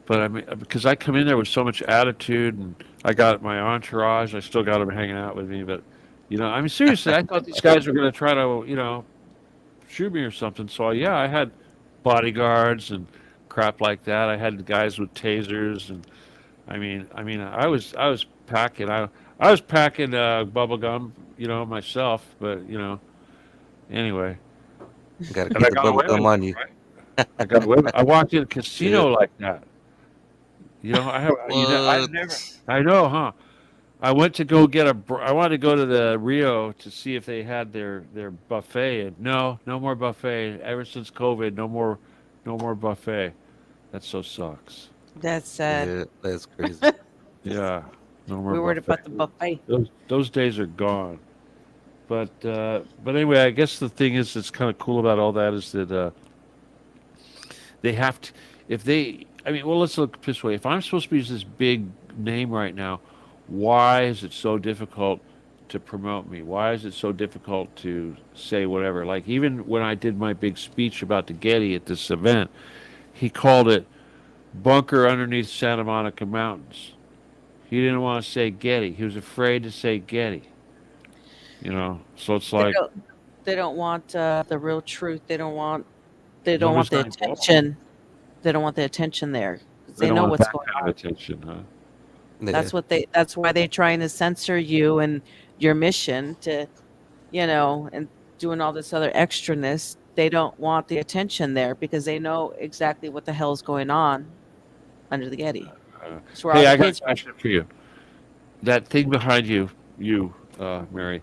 But I mean, because I come in there with so much attitude, and I got my entourage. I still got them hanging out with me, but I mean, seriously, I thought these guys were going to try to, shoot me or something. So yeah, I had bodyguards and crap like that. I had guys with tasers, and I mean, I was packing. I was packing bubble gum, myself. But anyway, You gotta and keep I the got bubble away gum with on it, you. right? I got away with it. I walked in a casino Yeah. like that. I have. I've never. What? I know, huh? I went to go get I wanted to go to the Rio to see if they had their buffet, and no more buffet. Ever since COVID, no more buffet. That so sucks. That's sad. Yeah, that's crazy. Yeah, no more We worried about buffet. the buffet. Those days are gone. But anyway, I guess the thing is that's kind of cool about all that is that they have to, if they, I mean, well, let's look this way. If I'm supposed to be this big name right now, why is it so difficult to promote me? Why is it so difficult to say whatever? Like, even when I did my big speech about the Getty at this event, he called it Bunker Underneath Santa Monica Mountains. He didn't want to say Getty. He was afraid to say Getty. So it's They like, don't want the real truth. They don't want the nobody's gonna go. attention. They don't want the attention there. 'Cause They they don't know want what's that going kind on. of attention, huh? Yeah. That's why they're trying to censor you and your mission to, and doing all this other extraness. They don't want the attention there because they know exactly what the hell is going on under the Getty. Uh, It's where hey, all I the got a kids. question for you. That thing behind you, Mary,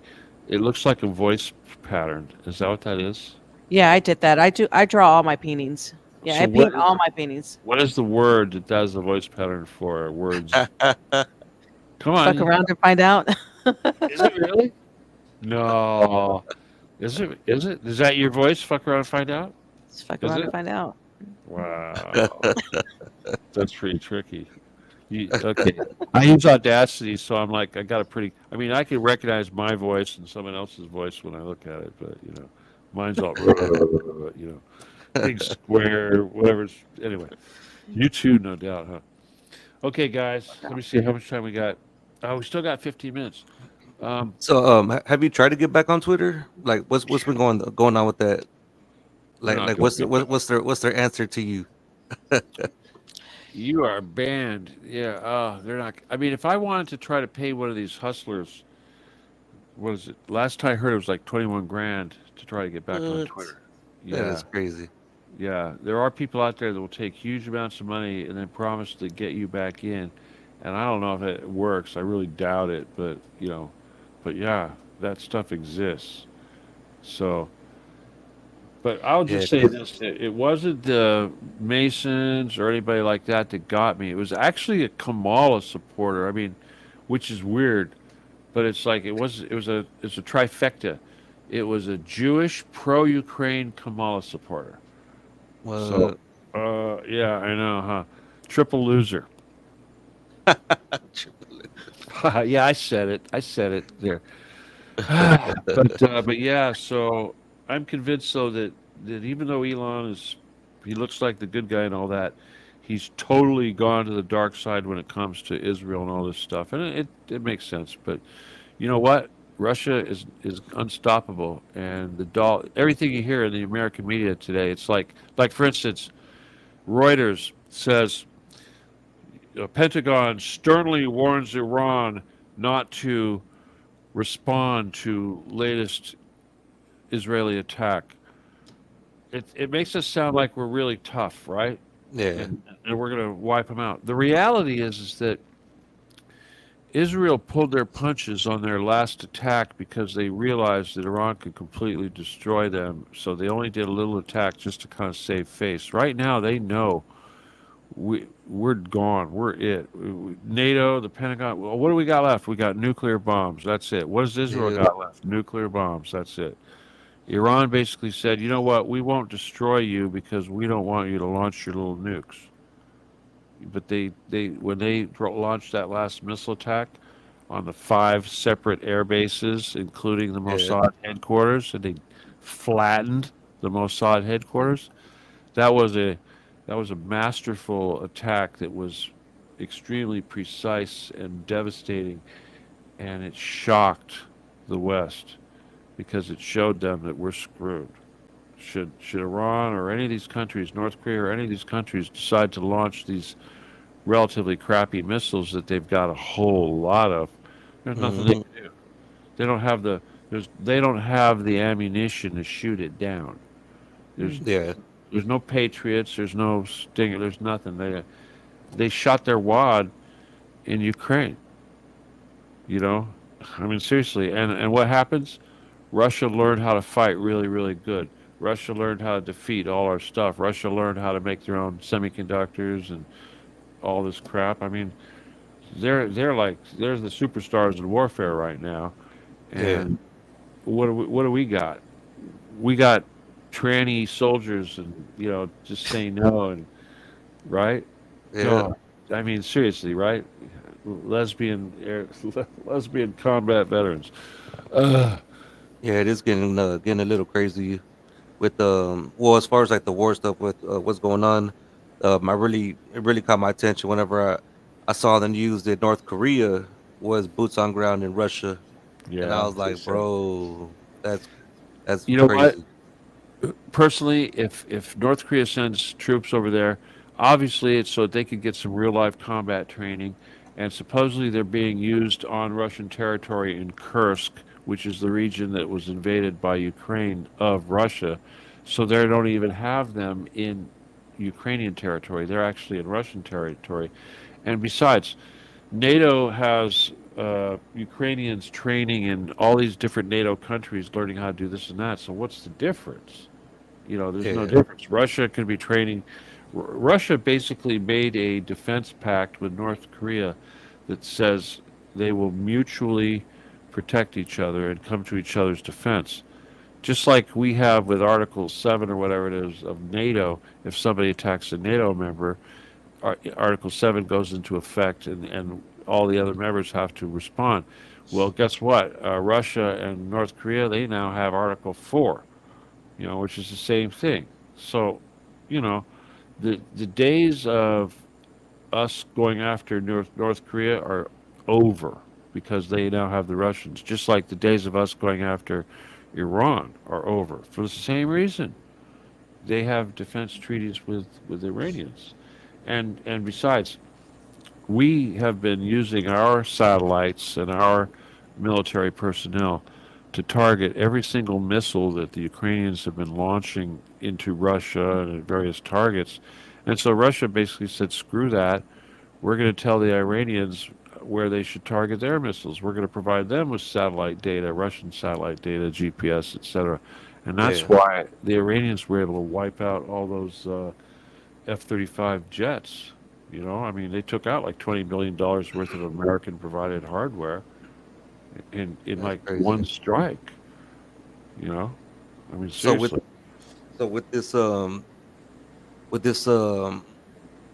it looks like a voice pattern. Is that what that is? Yeah, I did that. I draw all my paintings. Yeah, So I what paint all my paintings. what is the word that does the voice pattern for words? Come on. Fuck around and find out. Is it really? No. Is it? Is it? Is that your voice? Fuck around and find out? Just fuck Is around it? and find out. Wow. That's pretty tricky. Okay. I use Audacity, so I'm like, I got a pretty. I mean, I can recognize my voice and someone else's voice when I look at it, but mine's all, big square, whatever. Anyway, you too, no doubt, huh? Okay, guys, let me see how much time we got. Oh, we still got 15 minutes. So, have you tried to get back on Twitter? Like, what's been going on with that? No, Like, go- what's their answer to you? You are banned. Yeah. They're not. I mean, if I wanted to try to pay one of these hustlers, what is it? Last time I heard it was like 21 grand to try to get back on What? Twitter. That is Yeah. crazy. Yeah. There are people out there that will take huge amounts of money and then promise to get you back in. And I don't know if it works. I really doubt it. But yeah, that stuff exists. So, but I'll Yeah, just say 'cause- this: it wasn't the Masons or anybody like that that got me. It was actually a Kamala supporter. I mean, which is weird, but it's a trifecta. It was a Jewish pro-Ukraine Kamala supporter. So, what? yeah, I know, huh? Triple loser. Yeah, I said it. I said it there. But yeah, so I'm convinced though that even though Elon is he looks like the good guy and all that, he's totally gone to the dark side when it comes to Israel and all this stuff, and it makes sense. But you know what? Russia is unstoppable, and everything you hear in the American media today, it's like for instance, Reuters says Pentagon sternly warns Iran not to respond to latest Israeli attack. It makes us sound like we're really tough, right? Yeah, And we're going to wipe them out. The reality is that Israel pulled their punches on their last attack because they realized that Iran could completely destroy them. So they only did a little attack just to kind of save face. Right now, they know we're gone. We're it. NATO, the Pentagon. Well, what do we got left? We got nuclear bombs. That's it. What does Israel yeah, got left? Nuclear bombs. That's it. Iran basically said, you know what? We won't destroy you because we don't want you to launch your little nukes. But they when they launched that last missile attack on the 5 separate air bases, including the yeah. Mossad headquarters, and they flattened the Mossad headquarters. That was a that was a masterful attack that was extremely precise and devastating, and it shocked the West because it showed them that we're screwed. Should Iran or any of these countries, North Korea or any of these countries, decide to launch these relatively crappy missiles that they've got a whole lot of, there's nothing they Hmm. can do. They don't have the they don't have the ammunition to shoot it down. There's Yeah, there's no Patriots. There's no Stinger. There's nothing. They shot their wad in Ukraine. You know, I mean seriously. And what happens? Russia learned how to fight really really good. Russia learned how to defeat all our stuff. Russia learned how to make their own semiconductors and all this crap. I mean, they're the superstars in warfare right now. yeah, And what do we got? We got tranny soldiers and just saying no and right. yeah, God, I mean seriously, right? Lesbian lesbian combat veterans. Uh, yeah. It is getting a little crazy with well, as far as like the war stuff with what's going on. It really caught my attention whenever I saw the news that North Korea was boots on ground in Russia, and I yeah, was like, bro, that's you know what? crazy. Personally, if North Korea sends troops over there, obviously it's so that they could get some real life combat training, and supposedly they're being used on Russian territory in Kursk, which is the region that was invaded by Ukraine of Russia. So they don't even have them in Ukrainian territory; they're actually in Russian territory. And besides, NATO has Ukrainians training in all these different NATO countries, learning how to do this and that. So what's the difference? There's no Yeah, difference. Russia can be training. Russia basically made a defense pact with North Korea that says they will mutually protect each other and come to each other's defense. Just like we have with Article 7 or whatever it is of NATO, if somebody attacks a NATO member, Article 7 goes into effect and all the other members have to respond. Well, guess what? Russia and North Korea, they now have Article 4, which is the same thing. So, you know, the days of us going after North Korea are over because they now have the Russians. Just like the days of us going after Iran are over for the same reason. They have defense treaties with the Iranians, And besides, we have been using our satellites and our military personnel to target every single missile that the Ukrainians have been launching into Russia and at various targets. And so Russia basically said, screw that. We're going to tell the Iranians where they should target their missiles. We're going to provide them with satellite data, Russian satellite data, GPS, etc. And that's Yeah. why the Iranians were able to wipe out all those F-35 jets. You know, I mean, they took out like $20 billion worth of American provided hardware in That's like one crazy. strike. You know, I mean, So with seriously. so with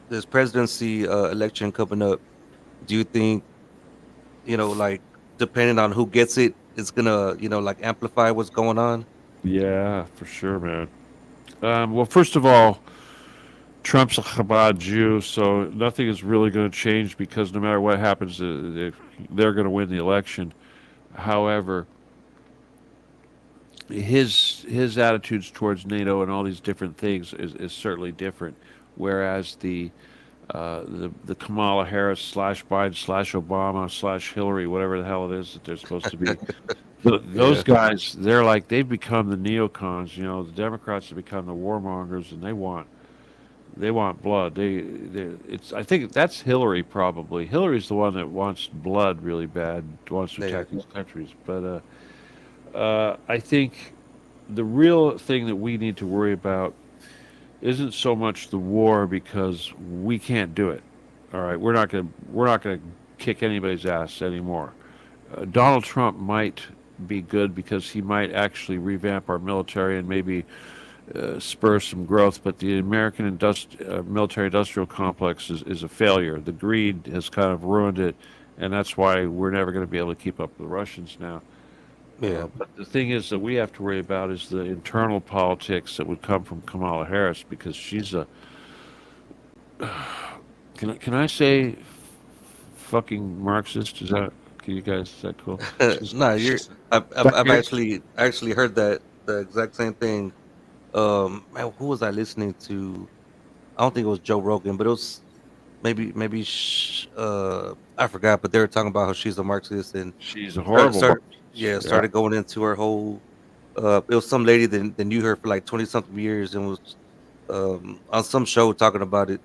this presidency election coming up, do you think, like, depending on who gets it, it's gonna, like, amplify what's going on? Yeah, for sure, man. Well, first of all, Trump's a Chabad Jew, so nothing is really going to change because no matter what happens, they're going to win the election. However, his attitudes towards NATO and all these different things is certainly different. Whereas the Kamala Harris slash Biden slash Obama slash Hillary, whatever the hell it is that they're supposed to be, those Yeah, guys, they've become the neocons. You know, the Democrats have become the warmongers, and they want blood. It's I think that's Hillary probably. Hillary's the one that wants blood really bad, wants to yeah, attack these countries. But I think the real thing that we need to worry about isn't so much the war because we can't do it. All right, we're not gonna kick anybody's ass anymore. Donald Trump might be good because he might actually revamp our military and maybe spur some growth, but the American military industrial complex is a failure. The greed has kind of ruined it, and that's why we're never going to be able to keep up with the Russians now. yeah. But the thing is that we have to worry about is the internal politics that would come from Kamala Harris because she's a can I say fucking Marxist? Can you guys is that cool? No, I've You're- actually heard that the exact same thing. Man, who was I listening to? I don't think it was Joe Rogan, but it was I forgot. But they were talking about how she's a Marxist and she's a started, horrible started yeah, Marxist. Yeah. started going into her whole. It was some lady that knew her for like 20 something years and was on some show talking about it.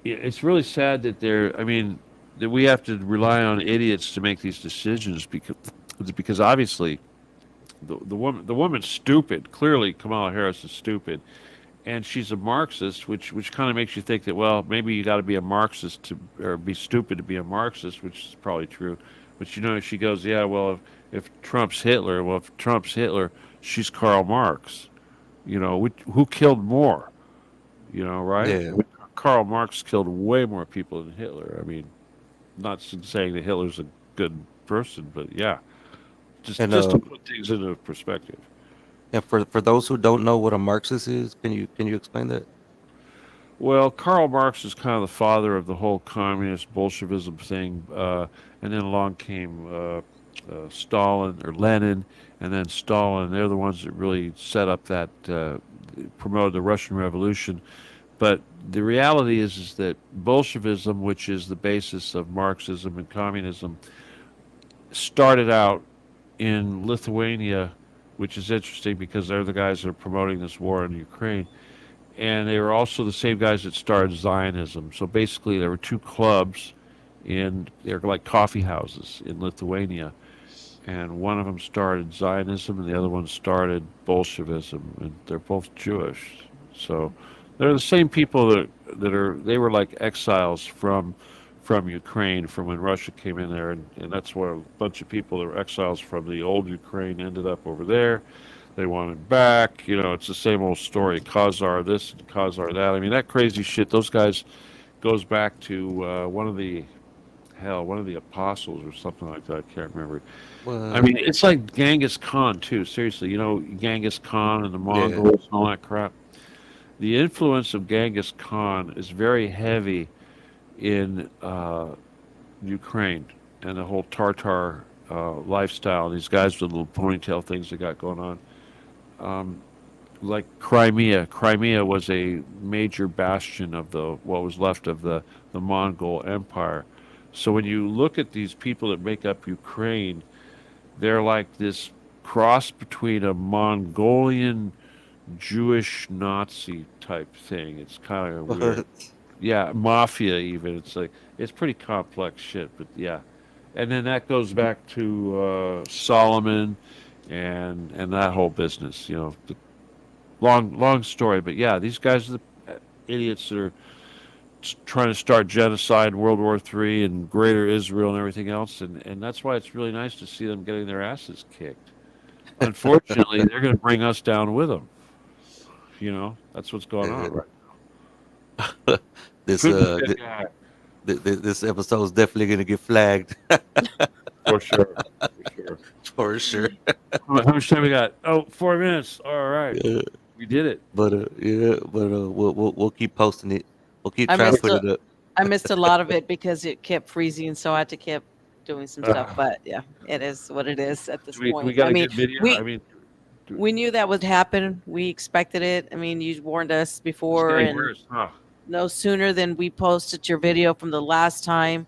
Yeah, it's really sad that I mean, that we have to rely on idiots to make these decisions because obviously the woman's stupid. Clearly, Kamala Harris is stupid, and she's a Marxist, which kind of makes you think that well, maybe you got to be a Marxist to or be stupid to be a Marxist, which is probably true. But she goes, yeah, well, if Trump's Hitler, well, if Trump's Hitler, she's Karl Marx. You know, who killed more? You know, right? Yeah, Karl Marx killed way more people than Hitler. I mean, not saying that Hitler's a good person, but yeah, just and just to put things into perspective. for those who don't know what a Marxist is, can you explain that? Well, Karl Marx is kind of the father of the whole communist Bolshevism thing, and then along came Stalin or Lenin, and then Stalin. They're the ones that really set up that promoted the Russian Revolution. But the reality is that Bolshevism, which is the basis of Marxism and communism, started out in Lithuania, which is interesting because they're the guys that are promoting this war in Ukraine. And they were also the same guys that started Zionism. So basically, there were two clubs they're like coffee houses in Lithuania. And one of them started Zionism and the other one started Bolshevism. And they're both Jewish. So they're the same people they were like exiles from Ukraine from when Russia came in there, and that's where a bunch of people that were exiles from the old Ukraine ended up over there. They wanted back. You know, it's the same old story. Khazar this and Khazar that. I mean, that crazy shit. Those guys goes back to one of the apostles or something like that. I can't remember. I What? mean, it's like Genghis Khan too. Seriously, you know, Genghis Khan and the Yeah, Mongols and all that crap. The influence of Genghis Khan is very heavy in Ukraine and the whole Tartar lifestyle. These guys with little ponytail things they got going on. Um, like Crimea. Crimea was a major bastion of the what was left of the Mongol Empire. So when you look at these people that make up Ukraine, they're like this cross between a Mongolian Jewish Nazi type thing. It's kind of weird. Yeah, mafia even. It's like it's pretty complex shit, but yeah. And then that goes back to Solomon and that whole business. The long story, but yeah, these guys are the idiots that are trying to start genocide, World War III, and Greater Israel and everything else, and that's why it's really nice to see them getting their asses kicked. Unfortunately, they're going to bring us down with them. That's what's going on right this now. this episode is definitely gonna get flagged. For sure. For sure. How much time we got? Oh, 4 minutes. All right. Yeah. We did it. But we'll keep posting it. We'll keep I trying to missed put it up. I missed a lot of it because it kept freezing, so I had to keep doing some stuff. But yeah, it is what it is at this We point. got I a mean, good video. we knew that would happen. We expected it. I mean, you warned us It's before, getting and worse, huh? no sooner than we posted your video from the last time.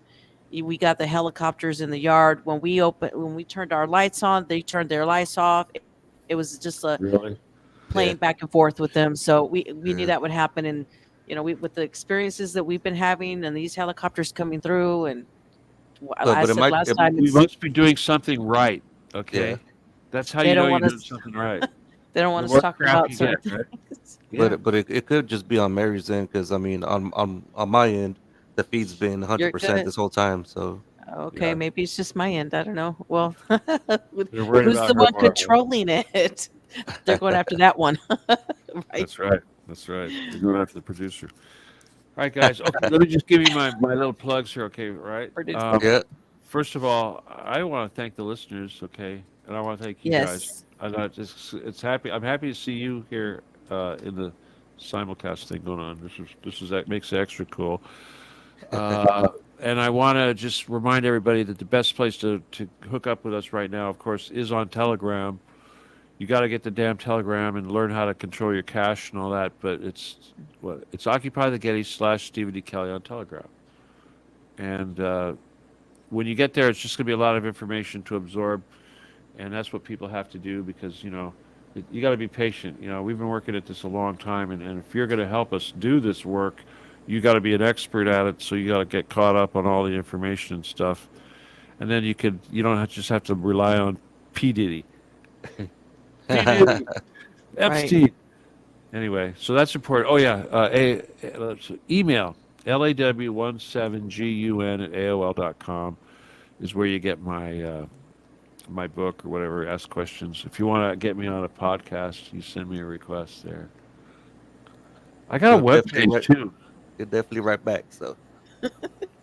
We got the helicopters in the yard. When we turned our lights on, they turned their lights off. It was just a Really? playing back and forth with them. So we knew Yeah. that would happen, and with the experiences that we've been having, and these helicopters coming through, and I But it said might. last time, We must be doing something right. Okay. Yeah. That's how They you don't know want you're us- doing something right. they don't want The us more talking crap about you certain get, right? things. Yeah. But it could just be on Mary's end because I mean on my end the feed's been You're 100% good. this whole time. So Okay, Yeah. maybe it's just my end. I don't know. Well, They're worried who's about the her one more. controlling it? They're going after that one, right? That's right. You're going after the producer. All right, guys. Okay, let me just give you my little plugs here. Okay, right. Producer. yeah, First of all, I want to thank the listeners. Okay, and I want to thank you guys. Yes. I'm happy to see you here in the simulcast thing going on. That makes it extra cool. And I want to just remind everybody that the best place to hook up with us right now, of course, is on Telegram. You got to get the damn Telegram and learn how to control your cache and all that. But it's Occupy the Getty / Stephen D. Kelley on Telegram. And when you get there, it's just going to be a lot of information to absorb, and that's what people have to do because you got to be patient. We've been working at this a long time, and if you're going to help us do this work, you got to be an expert at it. So you got to get caught up on all the information and stuff, and then you don't just have to rely on P Diddy. P. Diddy. Epstein. Anyway, so that's important. Oh yeah, email law17gun@aol.com is where you get my book or whatever. Ask questions. If you want to get me on a podcast, you send me a request there. I got a You'll web definitely page too. you're definitely right back. So All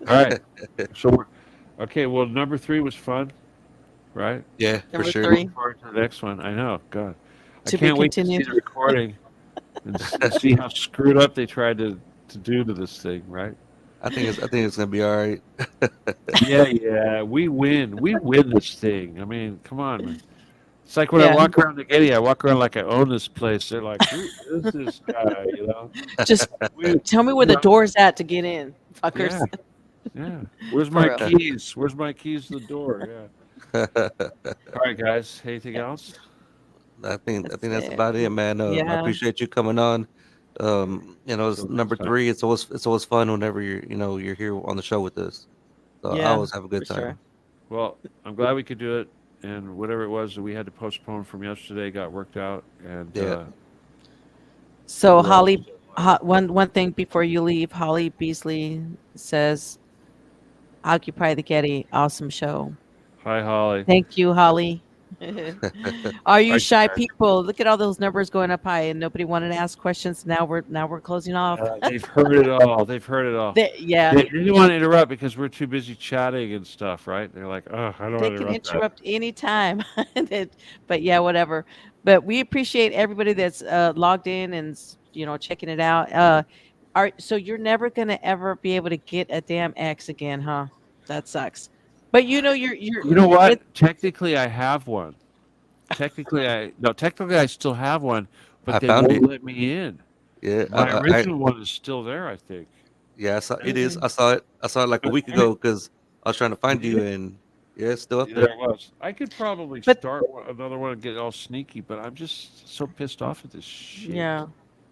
right. So okay. Well, number 3 was fun, right? yeah, for Number sure. 3. Looking forward to the next one. I know. God, I To be can't wait to see continued. the recording and see how screwed up they tried to do to this thing, right? I think it's gonna be all right. Yeah, we win. We win this thing. I mean, come on, man. It's like when I Yeah. walk around the Getty, I walk around like I own this place. They're like, who is this guy, Just We- tell me where the door's at to get in, fuckers. Yeah. Where's For my real. keys? Where's my keys to the door? Yeah. All right, guys. Anything else? I think That's that's it. about it, man. I Yeah. appreciate you coming on. It's Till number next time. 3. It's always fun whenever you're here on the show with us. So I Yeah, always have a good for time. sure. Well, I'm glad we could do it. And whatever it was that we had to postpone from yesterday got worked out. And Yeah. So we're Holly, all- one thing before you leave, Holly Beasley says, "Occupy the Getty, awesome show." Hi, Holly. Thank you, Holly. Are you Right, shy guys. people? Look at all those numbers going up high, and nobody wanted to ask questions. Now we're closing off. They've heard it all. They've heard it all. Yeah, They didn't want to interrupt because we're too busy chatting and stuff, right? They're like, oh, I don't they want to can interrupt that. interrupt anytime. But yeah, whatever. But we appreciate everybody that's logged in and checking it out. So you're never gonna ever be able to get a damn X again, huh? That sucks. But you're You know what? it- Technically, I have one. Technically, I still have one, but they found won't it. let me in. Yeah, My original one is still there, I think. yeah, I saw it is. Mm. I saw it like a But week ago because I was trying to find you, and yeah, it's still up there there. it was. I could probably But start another one and get all sneaky, but I'm just so pissed off at this shit. yeah,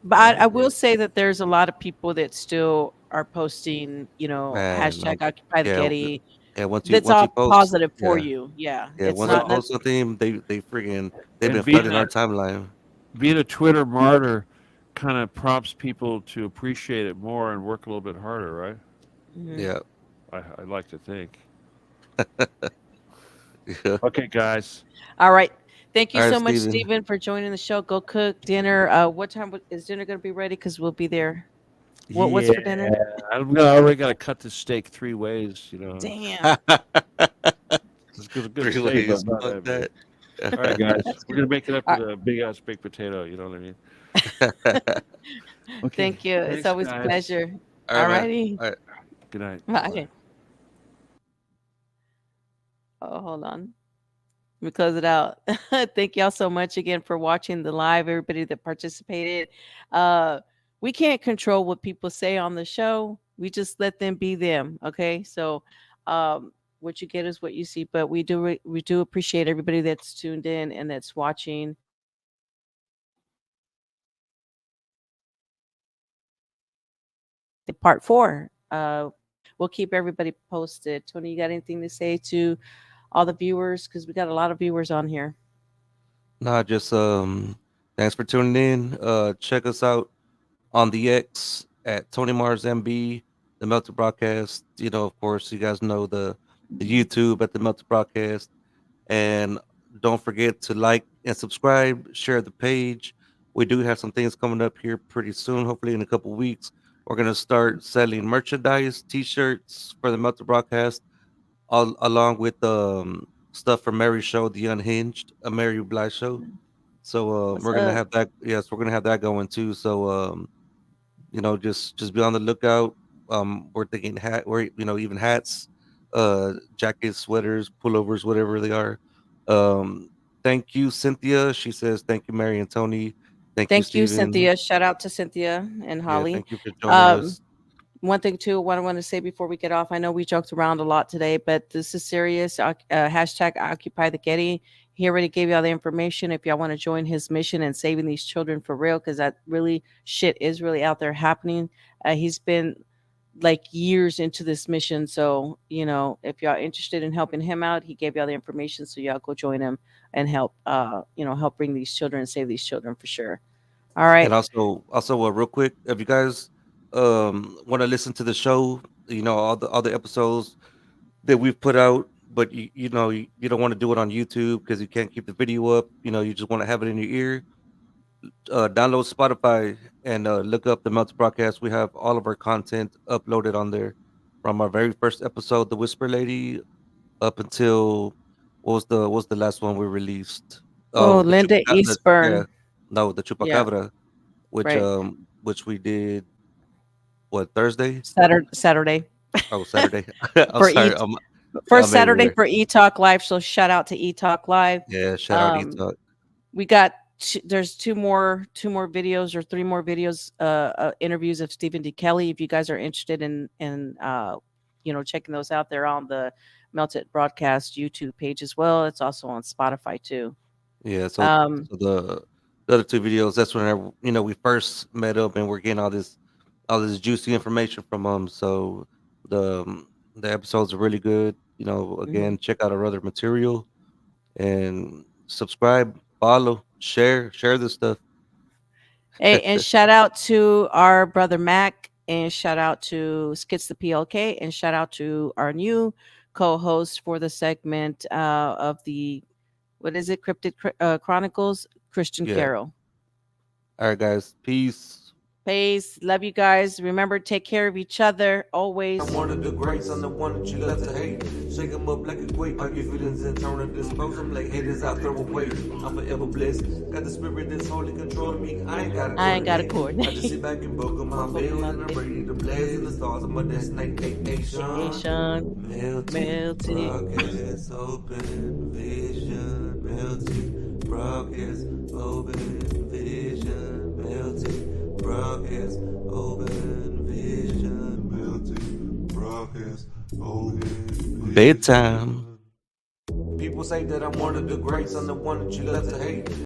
but Right? I will say that there's a lot of people that still are posting, Man, hashtag Occupy the yeah, Getty. yeah. That's Once you all post, positive for yeah, you. Yeah, yeah. it's Once you not Well, not. post something, they've been and being flooding our a timeline. being a Twitter martyr kind of prompts people to appreciate it more and work a little bit harder, right? Mhm. Yeah, I like to think. yeah. Okay, guys. All right. Thank you All right, so much, Steven. Stephen, for joining the show. Go cook dinner. What time is dinner going to be ready? Because we'll be there. What's Yeah, for dinner? I already got to cut the steak 3 ways. Damn. It's a good Three steak, ways. but not Fuck that big. that. All right, guys. That's We're good. gonna make it up All with a big ass baked potato. You know what I mean? right. Okay. Thank you. It's Thanks, always a guys. pleasure. All right, All man. righty. All right. Good night. Bye. Bye. Oh, hold on. Let me close it out. Thank y'all so much again for watching the live, everybody that participated. Uh, we can't control what people say on the show. We just let them be them. Okay. So what you get is what you see. But we do appreciate everybody that's tuned in and that's watching. The part 4. We'll keep everybody posted. Tony, you got anything to say to all the viewers? Because we got a lot of viewers on here. Nah, just thanks for tuning in. Check us out on the X at Tony Mars MB, the Melted Broadcast. Of course, you guys know the YouTube at the Melted Broadcast. And don't forget to like and subscribe, share the page. We do have some things coming up here pretty soon, hopefully in a couple weeks. We're gonna start selling merchandise, t-shirts for the Melted Broadcast, along with stuff from Mary's show, The Unhinged, a Mary Blige show. So What's we're gonna up? have that. Yes, we're gonna have that going too. So just be on the lookout. We're thinking we're even hats, jackets, sweaters, pullovers, whatever they are. Um, thank you, Cynthia. She says thank you, Mary and Tony. Thank you, Thank you, Stephen. Cynthia. Shout out to Cynthia and Yeah, Holly. thank you for joining Um, us. One thing too, what I want to say before we get off, I know we joked around a lot today, but this is serious. Hashtag Occupy the Getty. He already gave y'all the information. If y'all want to join his mission and saving these children for real, because that really shit is really out there happening. He's been like years into this mission. So, if y'all interested in helping him out, he gave y'all the information. So y'all go join him and help, help bring these children and save these children for sure. All And right. also, real quick, if you guys want to listen to the show, all the episodes that we've put out, but you don't want to do it on YouTube because you can't keep the video up. You just want to have it in your ear. Download Spotify and look up the Melted Broadcast. We have all of our content uploaded on there, from our very first episode, The Whisper Lady, up until what was the last one we released? Oh, Oh, Linda yeah, Eastburn. no, the Yeah, Chupacabra, right. which we did, what, Thursday? Saturday Oh, Saturday. I'm for sorry, E first I'm Saturday everywhere. for E Talk Live. So shout out to E Talk Live. Yeah, shout out Um, Etalk. we got there's two more videos or three more videos, interviews of Stephen D. Kelley. If you guys are interested in checking those out, they're on the Melted Broadcast YouTube page as well. It's also on Spotify too. Yeah, Um, so the other two videos, that's when we first met up, and we're getting all this juicy information from them. So the episodes are really good. mhm. Again, check out our other material and subscribe, follow, share this stuff. Hey, and shout out to our brother Mac, and shout out to Skits the PLK, and shout out to our new co-host for the segment of the what is it, Chronicles, Christian Yeah. Carroll. All right, guys. Peace. Peace. Love you guys. Remember, take care of each other always. I'm one of the greats, I'm the one that you love to hate. Shake 'em up like a quake, pop your feelings and turn and dispose them like haters out there away. I'm forever blessed, got the spirit that's holy controlling me. I ain't got a a coordinate. I just sit coordinate. back and buckle my bells and I'm ready to blaze in the stars of my destination. Nation, Melted, melted. broadcast, open vision. Melted, broadcast, open vision. broadcast, open vision. Melting broadcast, open vision. Bedtime. People say that I'm one of the greats, I'm the one that you love to hate.